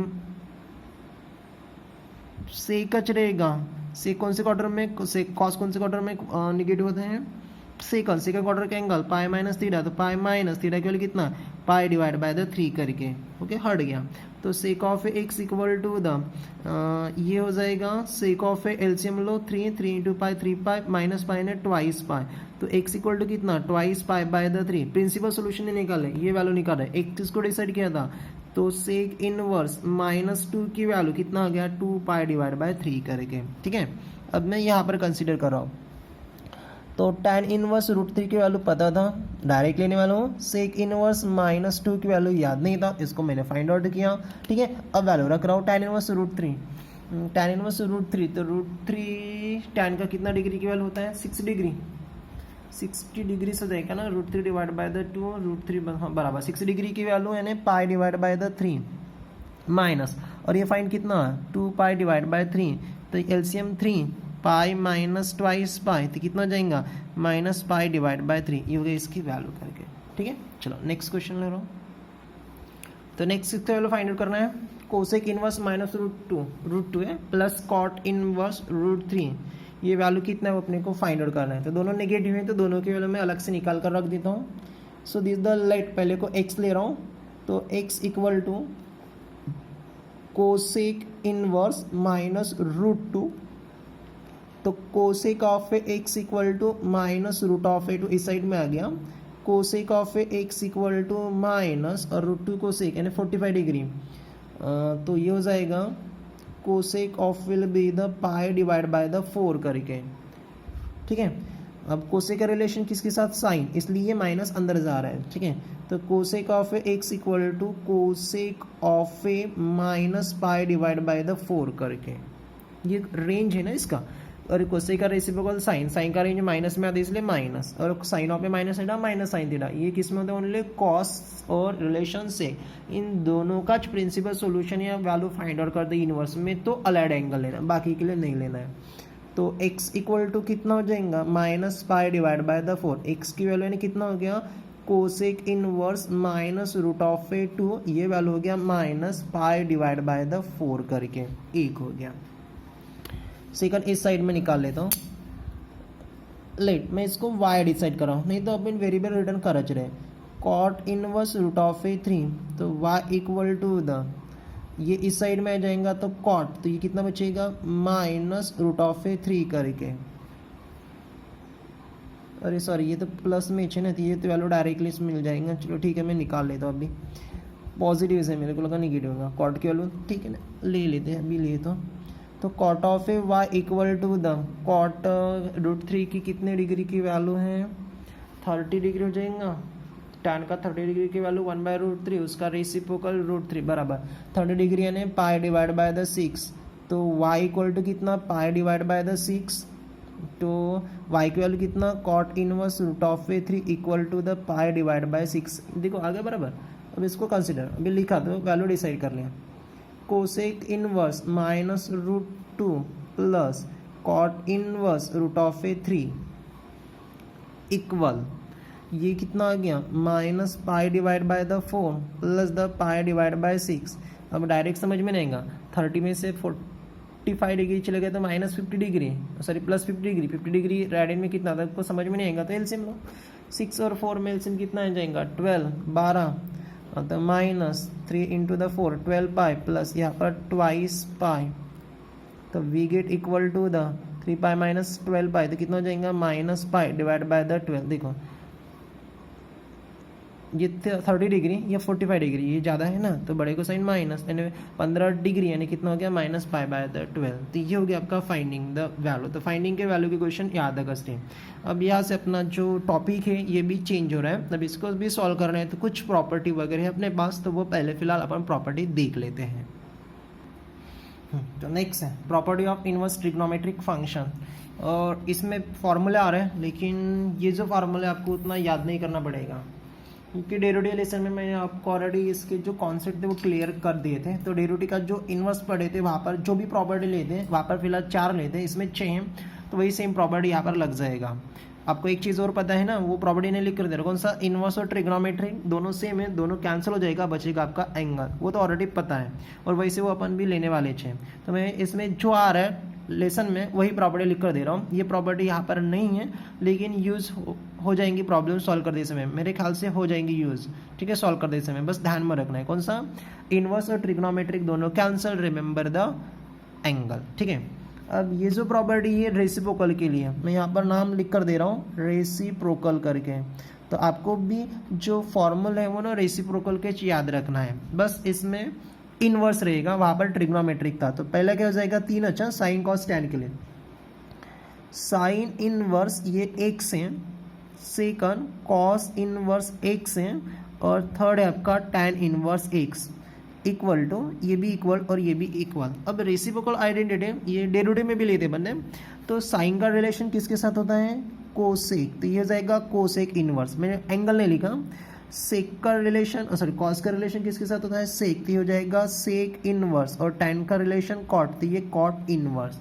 [SPEAKER 1] सेक रहेगा, सेक कौन से क्वार्टर में, सेक कॉस कौन से क्वार्टर में निगेटिव होते हैं, सेकंड क्वार्टर का एंगल पाई माइनस थीटा, तो पाई माइनस थीटा केवल कितना पाई डिवाइड बाय द 3 करके, ओके हट गया। तो sec of x equal to the ये हो जाएगा सेक ऑफ एलसीएम लो 3 into pi 3 pi minus pi ने ट्वाइस पाई, तो एक्स इक्वल टू कितना twice pi by the 3, principal solution ने निकाले, ये वैल्यू निकाला है, एक चीज को डिसाइड किया था, तो सेक इनवर्स -2 की वैल्यू कितना आ गया 2 पाई डिवाइड बाय 3 करके, ठीक है। अब मैं यहाँ पर कंसिडर कर रहा हूँ, तो tan इनवर्स √3 की वैल्यू पता था, डायरेक्ट लेने वाला हूँ, सेक इनवर्स -2 की वैल्यू याद नहीं था, इसको मैंने फाइंड आउट किया, ठीक है। अब वैल्यू रख रहा हूँ tan इनवर्स √3, tan इनवर्स √3, तो √3 tan का कितना डिग्री की वैल्यू होता है 6 डिग्री, 60 डिग्री से जाएगा ना, √3 डिवाइड बाय द 2, √3 बराबर 6 डिग्री की वैल्यू यानी पाई डिवाइड बाय द 3 माइनस, और ये फाइंड कितना 2 पाई डिवाइड बाय 3, तो LCM 3 pi minus twice pi, तो कितना जाएगा माइनस पाई डिवाइड बाय 3, ये हो गया इसकी वैल्यू करके, ठीक है। चलो नेक्स्ट क्वेश्चन ले रहा हूँ, तो नेक्स्ट किसका वैल्यू फाइंड आउट करना है, कोसेक इनवर्स -√2 है प्लस कॉट इनवर्स √3, ये वैल्यू कितना है वो अपने को फाइंड आउट करना है, तो दोनों नेगेटिव है तो दोनों की वैल्यू मैं अलग से निकाल कर रख देता हूँ। सो दिस द लेट पहले को x ले रहा हूँ, तो x equal to cosec inverse -√2, तो cosec of x equal to -√2 इस साइड में आ गया, cosec of x equal to minus और √2 कोसेक यानी 45 डिग्री, तो ये हो जाएगा cosec of will be the pi divide by the 4 करके, ठीक है। अब कोसेक का रिलेशन किसके साथ साइन, इसलिए ये माइनस अंदर जा रहा है, ठीक है। तो cosec of x equal to cosec of minus pi divide by the 4 करके, ये रेंज है ना इसका, और कोसेक का रेसिप्रोकल साइन, साइन का रेंज माइनस में आता है इसलिए माइनस, और sine of minus theta minus sine theta, ये किस में होता है ओनली कॉस और रिलेशन से, इन दोनों का प्रिंसिपल सॉल्यूशन या वैल्यू फाइंड आउट कर दे इनवर्स में, तो अलाइड एंगल लेना, बाकी के लिए नहीं लेना है। तो x इक्वल टू कितना हो जाएगा minus pi divide by the 4, x की वैल्यू यानी कितना हो गया कोसेक इनवर्स -√2, ये वैल्यू हो गया minus pi divide by the 4 करके, 1 हो गया। सेकंड इस साइड में निकाल लेता हूँ, लेट मैं इसको y डिसाइड कर रहा हूँ, नहीं तो अपन वेरिएबल रिटर्न कर रहे, कॉट इनवर्स √3, तो y इक्वल टू द ये इस साइड में आ जाएगा तो कॉट, तो ये कितना बचेगा -√3 करके, अरे सॉरी ये तो प्लस में है ना, तो ये तो वैल्यू डायरेक्टली इसमें मिल जाएगा, चलो ठीक है मैं निकाल लेता हूँ, अभी पॉजिटिव से मेरे को लगा निगेटिव होगा, कॉट की वैल्यू ठीक है ना, ले लेते हैं अभी ले तो cot of y equal to the cot √3 की कितने डिग्री की वैल्यू है 30 डिग्री हो जाएगा, tan का 30 डिग्री की वैल्यू 1/√3, उसका रेसिप्रोकल √3 बराबर 30 डिग्री यानी पाई डिवाइड बाय द 6, तो y इक्वल टू कितना पाई डिवाइड बाय द 6, तो y की वैल्यू कितना cot inverse √3 equal to the pi divide by 6, देखो आ गया बराबर। अब इसको कंसिडर अभी लिखा तो वैल्यू डिसाइड कर लिया, cosec inverse -√2 plus cot inverse √3 equal, ये कितना आ गया minus pi divide by the 4 plus the pi divide by 6। अब डायरेक्ट समझ में नहीं आएगा, 30 में से 45 डिग्री चले गए तो -50 degree, sorry +50 degree, 50 degree radian में कितना था आपको समझ में नहीं आएगा, तो एलसीएम लो, 6 और 4 में एलसीएम कितना आ जाएगा 12, 12 तो -3 इंटू द 4 12 पाई प्लस यहाँ पर ट्वाइस पाई, तो we get equal to the 3 pi minus 12 pi, तो कितना हो जाएगा minus pi divide by the 12, देखो ये 30 डिग्री, ये 45 डिग्री, ये ज़्यादा है ना, तो बड़े को साइन माइनस, यानी 15 डिग्री यानी कितना हो गया -π/12। तो ये हो गया आपका फाइंडिंग द वैल्यू। तो फाइंडिंग के वैल्यू के क्वेश्चन याद रखते हैं। अब यहाँ से अपना जो टॉपिक है ये भी चेंज हो रहा है, अब इसको भी सॉल्व करना है। तो कुछ प्रॉपर्टी वगैरह है अपने पास, तो वो पहले फिलहाल अपन प्रॉपर्टी देख लेते हैं। तो नेक्स्ट है property of inverse trigonometric function, और इसमें फॉर्मूला आ रहा है, लेकिन ये जो फार्मूला आपको उतना याद नहीं करना पड़ेगा, क्योंकि डेरिवेटिव लेसन में मैंने आपको ऑलरेडी इसके जो कॉन्सेप्ट थे वो क्लियर कर दिए थे। तो डेरिवेटिव का जो इनवर्स पढ़े थे वहाँ पर जो भी प्रॉपर्टी लेते हैं वहाँ पर फिलहाल 4 लेते हैं, इसमें 6 हैं, तो वही सेम प्रॉपर्टी यहाँ पर लग जाएगा। आपको एक चीज़ और पता है ना, वो प्रॉपर्टी ने लिख कर दे रहा, कौन सा, इनवर्स और ट्रिग्नोमेट्रिक दोनों सेम है, दोनों कैंसिल हो जाएगा, बचेगा आपका एंगल, वो तो ऑलरेडी पता है, और वैसे वो अपन भी लेने वाले थे। तो मैं इसमें जो आ रहा है लेसन में वही प्रॉपर्टी लिख कर दे रहा हूँ। ये प्रॉपर्टी यहाँ पर नहीं है, लेकिन यूज़ हो जाएंगी प्रॉब्लम सॉल्व करते समय, मेरे ख्याल से हो जाएंगी यूज़, ठीक है, सॉल्व करते समय। बस ध्यान में रखना है कौन सा, इनवर्स और ट्रिग्नोमेट्रिक दोनों कैंसिल, रिमेंबर द एंगल, ठीक है। अब ये जो प्रॉपर्टी है रेसिप्रोकल के लिए, मैं यहाँ पर नाम लिख कर दे रहा हूँ रेसिप्रोकल करके। तो आपको भी जो फॉर्मूला है वो ना रेसिप्रोकल के याद रखना है, बस इसमें इनवर्स रहेगा, वहाँ पर ट्रिग्नोमेट्रिक था। तो पहला क्या हो जाएगा 3, अच्छा साइन कॉस टैन के लिए साइन इनवर्स ये x है, सेकंड कॉस इनवर्स x है, और थर्ड है आपका tan inverse x equal to, ये भी इक्वल और ये भी इक्वल। अब रेसिप्रोकल आइडेंटिटी ये डेरिवेटिव में भी लेते बंदे, तो साइन का रिलेशन किसके साथ होता है, कोसेक, तो ये हो जाएगा कोसेक इनवर्स, मैंने एंगल नहीं लिखा। सेक का रिलेशन, सॉरी कॉस का रिलेशन किसके साथ होता है, सेक, तो ये हो जाएगा सेक इनवर्स, और टैन का रिलेशन कॉट, तो ये कॉट इनवर्स।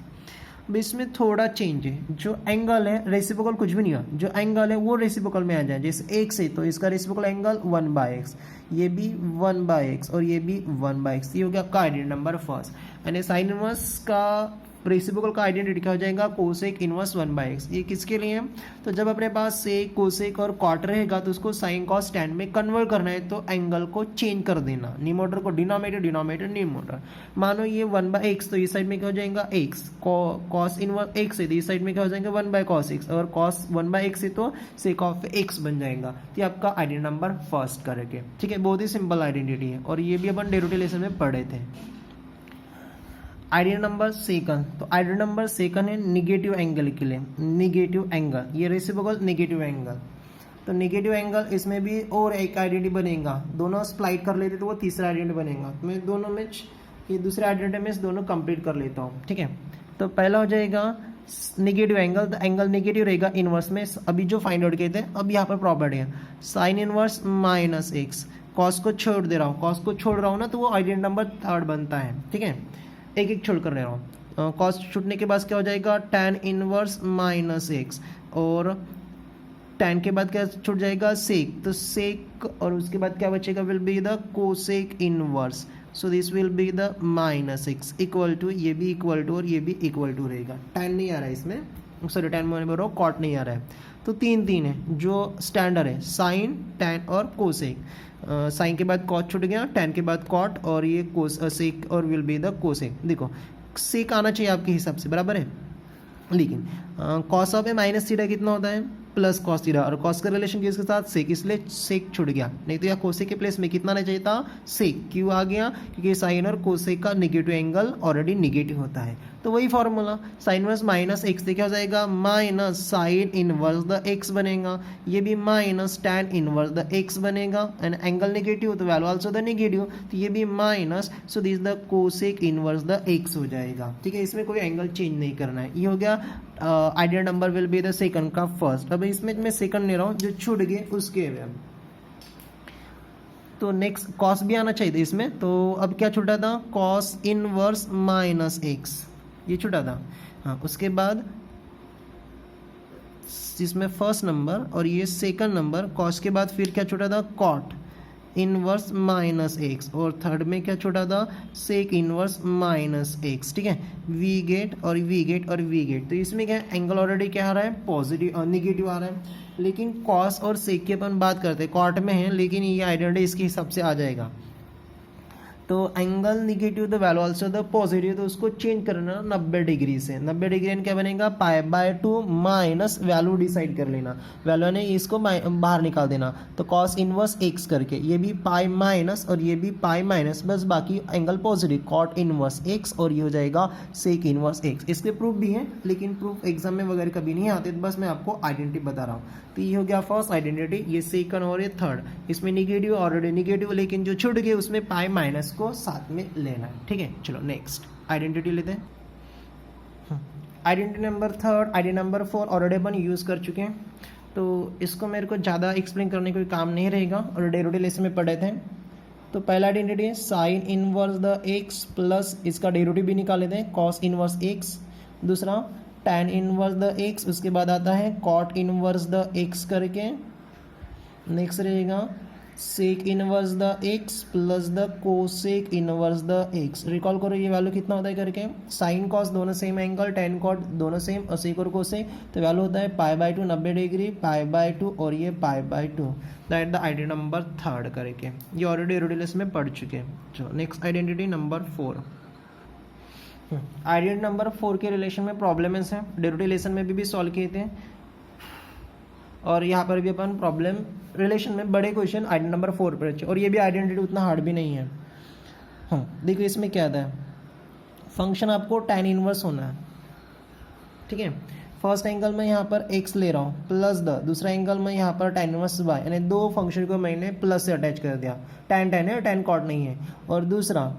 [SPEAKER 1] अब इसमें थोड़ा चेंज है, जो एंगल है रेसिप्रोकल कुछ भी नहीं है, जो एंगल है वो रेसिप्रोकल में आ जाए, जैसे x है तो इसका रेसिप्रोकल एंगल 1/x, ये भी 1/x और ये भी 1/x, ये हो गया आपका आइडेंटिटी नंबर फर्स्ट। यानी साइन इनवर्स का रेसिप्रोकल का आइडेंटिटी क्या हो जाएगा, कोसेक इनवर्स 1/x। ये किसके लिए है, तो जब अपने पास सेक, कोसेक और कॉट रहेगा तो उसको साइन कॉस टैन में कन्वर्ट करना है, तो एंगल को चेंज कर देना, न्यूमरेटर को डिनोमिनेटर, डिनोमिनेटर न्यूमरेटर। मानो ये 1/x, तो इस साइड में क्या हो जाएगा x, कॉस इनवर्स x है तो इस साइड में क्या हो जाएगा 1/cos x, और कॉस 1/x है तो सेक ऑफ x बन जाएगा। तो ये आपका आइडेंटिटी नंबर फर्स्ट करके, ठीक है, बहुत ही सिंपल आइडेंटिटी है, और ये भी अपन डेरिवेटिव लेसन में पढ़े थे। आइडियल नंबर सेकंड, तो आइडियल नंबर सेकंड है निगेटिव एंगल के लिए, निगेटिव एंगल, ये रेसिप्रोकल निगेटिव एंगल। तो निगेटिव एंगल इसमें भी और एक आइडेंटिटी बनेगा, दोनों स्प्लाइट कर लेते तो वो तीसरा आइडेंटिटी बनेगा। मैं दोनों में ये दूसरे आइडेंटिटी में दोनों कंप्लीट कर लेता हूँ, ठीक है। तो पहला हो जाएगा निगेटिव एंगल, तो एंगल निगेटिव रहेगा इनवर्स में, अभी जो फाइंड आउट किए थे। अब यहाँ पर प्रॉपर्टी है साइन इनवर्स -x, कॉस को छोड़ दे रहा हूँ, कॉस को छोड़ रहा हूँ ना, तो वो आइडेंटिटी नंबर थर्ड बनता है, ठीक है, एक एक छोड़ कर ले रहा हूँ। कॉस छूटने के बाद क्या हो जाएगा tan इनवर्स -x, और tan के बाद क्या छूट जाएगा सेक, तो सेक, और उसके बाद क्या बचेगा, will be the cosec inverse, so this will be the -x equal to, ये भी इक्वल टू और ये भी इक्वल टू रहेगा। tan नहीं आ रहा है इसमें, सॉरी tan में बोल रहा हूँ, कॉट नहीं आ रहा है। तो 3 है जो स्टैंडर्ड है, साइन, tan और कोसेक। साइन के बाद कॉट छूट गया, tan के बाद कॉट, और ये कोस सेक, और विल बी द कोसेक। देखो सेक आना चाहिए आपके हिसाब से, बराबर है, लेकिन cos of a minus theta कितना होता है, प्लस कॉस थीटा, और कॉस का रिलेशन किसके साथ, सेक, इसलिए सेक छूट गया, नहीं तो यहाँ कोसेक के प्लेस में कितना आना चाहिए था, सेक। क्यों आ गया, क्योंकि साइन और कोसेक का निगेटिव एंगल ऑलरेडी निगेटिव होता है। तो वही फॉर्मूला साइन इनवर्स -x से क्या हो जाएगा, minus sign inverse the x बनेगा, ये भी minus tan inverse the x बनेगा, एंड एंगल निगेटिव तो वैल्यू आल्सो द निगेटिव, तो ये भी minus, so this the cosec inverse the x हो जाएगा, ठीक है। इसमें कोई एंगल चेंज नहीं करना है। ये हो गया ideal number will be the second का फर्स्ट। अब इसमें मैं सेकंड ले रहा हूँ, जो छूट गए उसके में। तो नेक्स्ट कॉस भी आना चाहिए इसमें, तो अब क्या छूटा था, कॉस इनवर्स -x, ये छूटा था। हाँ, उसके बाद जिसमें फर्स्ट नंबर और ये सेकंड नंबर, कॉस के बाद फिर क्या छूटा था, कॉट इनवर्स -x, और थर्ड में क्या छूटा था, सेक इनवर्स -x, ठीक है। वी गेट और वी गेट और वी गेट, तो इसमें क्या एंगल ऑलरेडी क्या आ रहा है, पॉजिटिव निगेटिव आ रहा है, लेकिन कॉस और सेक की अपन बात करते हैं, कॉट में है, लेकिन ये आइडेंटिटी इसके हिसाब से आ जाएगा। तो angle negative the value also the positive, तो उसको चेंज करना 90 डिग्री से। 90 डिग्री क्या बनेगा, π/2 माइनस वैल्यू डिसाइड कर लेना, वैल्यू ने इसको बाहर निकाल देना, तो cos इनवर्स x करके, ये भी पाई माइनस और ये भी पाई माइनस, बस बाकी angle positive cot inverse x, और ये हो जाएगा sec इनवर्स x। इसके प्रूफ भी है लेकिन प्रूफ एग्जाम में वगैरह कभी नहीं आते, तो बस मैं आपको आइडेंटिटी बता रहा हूँ। तो ये हो गया फर्स्ट आइडेंटिटी, ये सेकंड और ये थर्ड। इसमें निगेटिव ऑलरेडी निगेटिव, लेकिन जो छूट गए उसमें पाई माइनस को साथ में लेना है, ठीक है। चलो नेक्स्ट आइडेंटिटी लेते हैं। Identity number third, identity number 4 already अपन यूज़ कर चुके हैं, तो इसको मेरे को ज़्यादा एक्सप्लेन करने कोई काम नहीं रहेगा, और डेरिवेटिव लेसन में पढ़े थे। तो पहला आइडेंटिटी है sine inverse the x plus, इसका डेरिवेटिव भी निकाल लेते हैं, कॉस इनवर्स एक्स। दूसरा tan इनवर्स द एक्स, उसके बाद आता है cot इनवर्स द एक्स करके। नेक्स्ट रहेगा sec inverse the x plus the cosec inverse the x. Recall करो ये वैल्यू कितना होता है करके, साइन कॉस दोनों सेम एंगल, tan cot दोनों सेम, और सेक और कोसेक, तो वैल्यू होता है π/2 90 डिग्री, π/2 और ये π/2। That the identity number third करके, ये ऑलरेडी रिलेशन में पढ़ चुके हैं। चलो next identity number 4। Identity number 4 के रिलेशन में प्रॉब्लम्स हैं, डेरिवेटिव लेसन में भी सॉल्व किए थे, और यहाँ पर भी अपन प्रॉब्लम रिलेशन में बड़े क्वेश्चन आइडेंटिटी नंबर 4 पर अच्छे, और ये भी आइडेंटिटी उतना हार्ड भी नहीं है। देखो इसमें क्या आता है, फंक्शन आपको tan इनवर्स होना है, ठीक है। फर्स्ट एंगल में यहाँ पर x ले रहा हूँ प्लस द, दूसरा एंगल में यहाँ पर tan इनवर्स y, यानी दो फंक्शन को मैंने प्लस से अटैच कर दिया, tan है, tan cot नहीं है। और दूसरा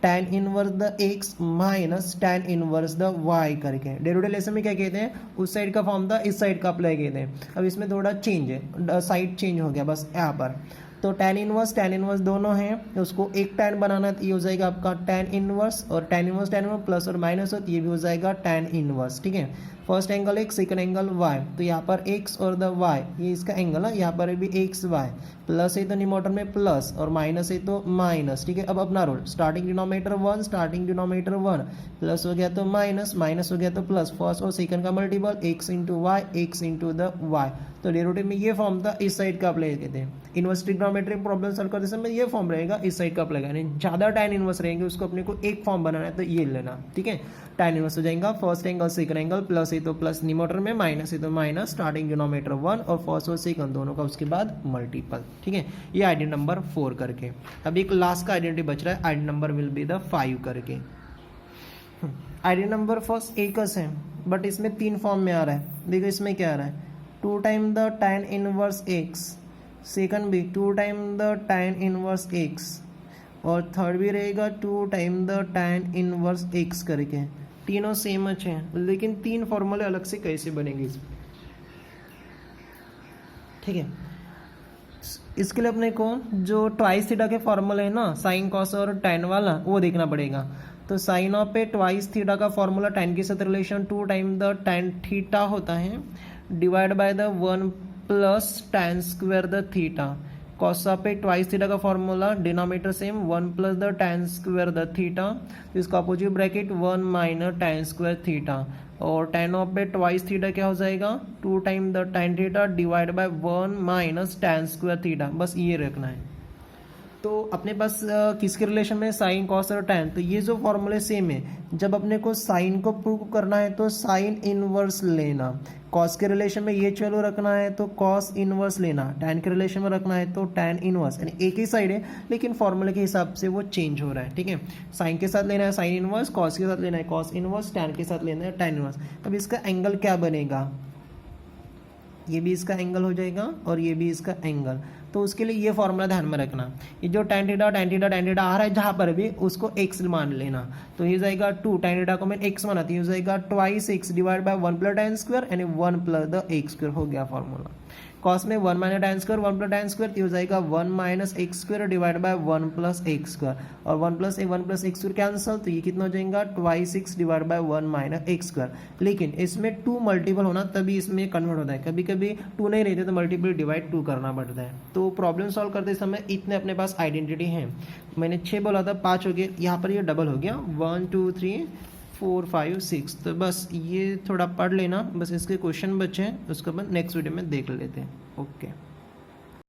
[SPEAKER 1] tan inverse the x minus tan inverse the y करके। डेरिवेटिव लेसन में क्या कहते हैं, उस साइड का फॉर्म था, इस साइड का अप्लाई कहते हैं। अब इसमें थोड़ा चेंज है, साइड चेंज हो गया बस यहाँ पर। तो tan इनवर्स दोनों हैं, तो उसको एक tan बनाना है, तो ये हो जाएगा आपका tan इनवर्स, और tan इनवर्स प्लस और माइनस हो, तो ये भी हो जाएगा tan इनवर्स, ठीक है। First angle x, second angle y, तो यहाँ पर x और द y, ये इसका एंगल है, यहाँ पर भी x y, प्लस है तो न्यूमरेटर में प्लस और माइनस है तो माइनस, ठीक है। अब अपना rule, starting denominator 1, starting denominator 1, plus हो गया तो माइनस, माइनस हो गया तो प्लस, फर्स्ट और सेकंड का multiple x into y, x into the y। तो डेरिवेटिव में ये फॉर्म था, इस साइड का अप्लाई कहते हैं। इनवर्स ट्रिग्नोमेट्रिक प्रॉब्लम सॉल्व करते समय ये फॉर्म रहेगा, इस साइड का अप्लाई करना है। ज़्यादा tan इनवर्स रहेंगे, उसको अपने को एक फॉर्म बनाना है, तो ये लेना, ठीक है। tan इनवर्स हो जाएगा first angle second angle, plus है तो प्लस न्यूमरेटर में, माइनस है तो माइनस, स्टार्टिंग डिनोमिनेटर 1 और फर्स्ट और सेकंड दोनों का उसके बाद मल्टीपल, ठीक है। ये आइडेंटिटी नंबर 4 करके। अब एक लास्ट का आइडेंटिटी बच रहा है, identity number will be the 5 करके। आइडेंटिटी नंबर फर्स्ट एकस है, बट इसमें 3 फॉर्म में आ रहा है। देखो इसमें क्या आ रहा है, 2 time the tan inverse x, second भी 2 time the tan inverse x, और थर्ड भी रहेगा 2 time the tan inverse x करके। तीनों सेम अच्छे हैं, लेकिन 3 फॉर्मूले अलग से कैसे बनेंगे, ठीक है। इसके लिए अपने को जो ट्वाइस थीटा के फॉर्मूला है ना, साइन कॉस और tan वाला, वो देखना पड़ेगा। तो साइन ऑफ पे ट्वाइस थीटा का फॉर्मूला tan के साथ relation 2 time the tan theta होता है, divide by the 1 plus tan square the theta. Cos of पे ट्वाइस थीटा का formula, denominator same, 1 plus the tan square the theta, तो इसका opposite bracket 1 minus tan square theta, और tan of पे twice theta क्या हो जाएगा, 2 time the tan theta divide by 1 minus tan square theta, बस ये रखना है। तो अपने पास किसके रिलेशन में, साइन कॉस और tan, तो ये जो फॉर्मूले सेम है। जब अपने को साइन को प्रूव करना है तो साइन इनवर्स लेना, कॉस के रिलेशन में ये वैल्यू रखना है तो कॉस इनवर्स लेना, tan के रिलेशन में रखना है तो tan इनवर्स, यानी एक ही साइड है लेकिन फॉर्मूले के हिसाब से वो चेंज हो रहा है, ठीक है। साइन के साथ लेना है साइन इनवर्स, कॉस के साथ लेना है कॉस इनवर्स, tan के साथ लेना है tan इनवर्स। अब इसका एंगल क्या बनेगा, ये भी इसका एंगल हो जाएगा और ये भी इसका एंगल, तो उसके लिए ये फॉर्मूला ध्यान में रखना। ये जो tan थीटा आ रहा है जहाँ पर भी, उसको x मान लेना, तो ये जाएगा 2, tan थीटा को मैं x मानाती हूँ, जाएगा twice x divide by 1 plus tan square, यानी 1 प्लस द x स्क्वायर हो गया फॉर्मूला। कॉस में 1 minus tan square, 1 plus tan square, तो हो जाएगा 1 minus x square divide by 1 plus x square, और 1 प्लस x स्क्वायर कैंसिल, तो ये कितना हो जाएगा twice x divide by 1 minus x square. लेकिन इसमें 2 मल्टीपल होना तभी इसमें कन्वर्ट होता है, कभी कभी 2 नहीं रहते तो मल्टीपल डिवाइड 2 करना पड़ता है। तो प्रॉब्लम सॉल्व करते समय इतने अपने पास आइडेंटिटी हैं, मैंने 6 बोला था, 5 हो गए, यहाँ पर ये डबल हो गया, 1 2 3 4 5 6। तो बस ये थोड़ा पढ़ लेना, बस इसके क्वेश्चन बचे हैं, उसको अपन नेक्स्ट वीडियो में देख लेते हैं। ओके।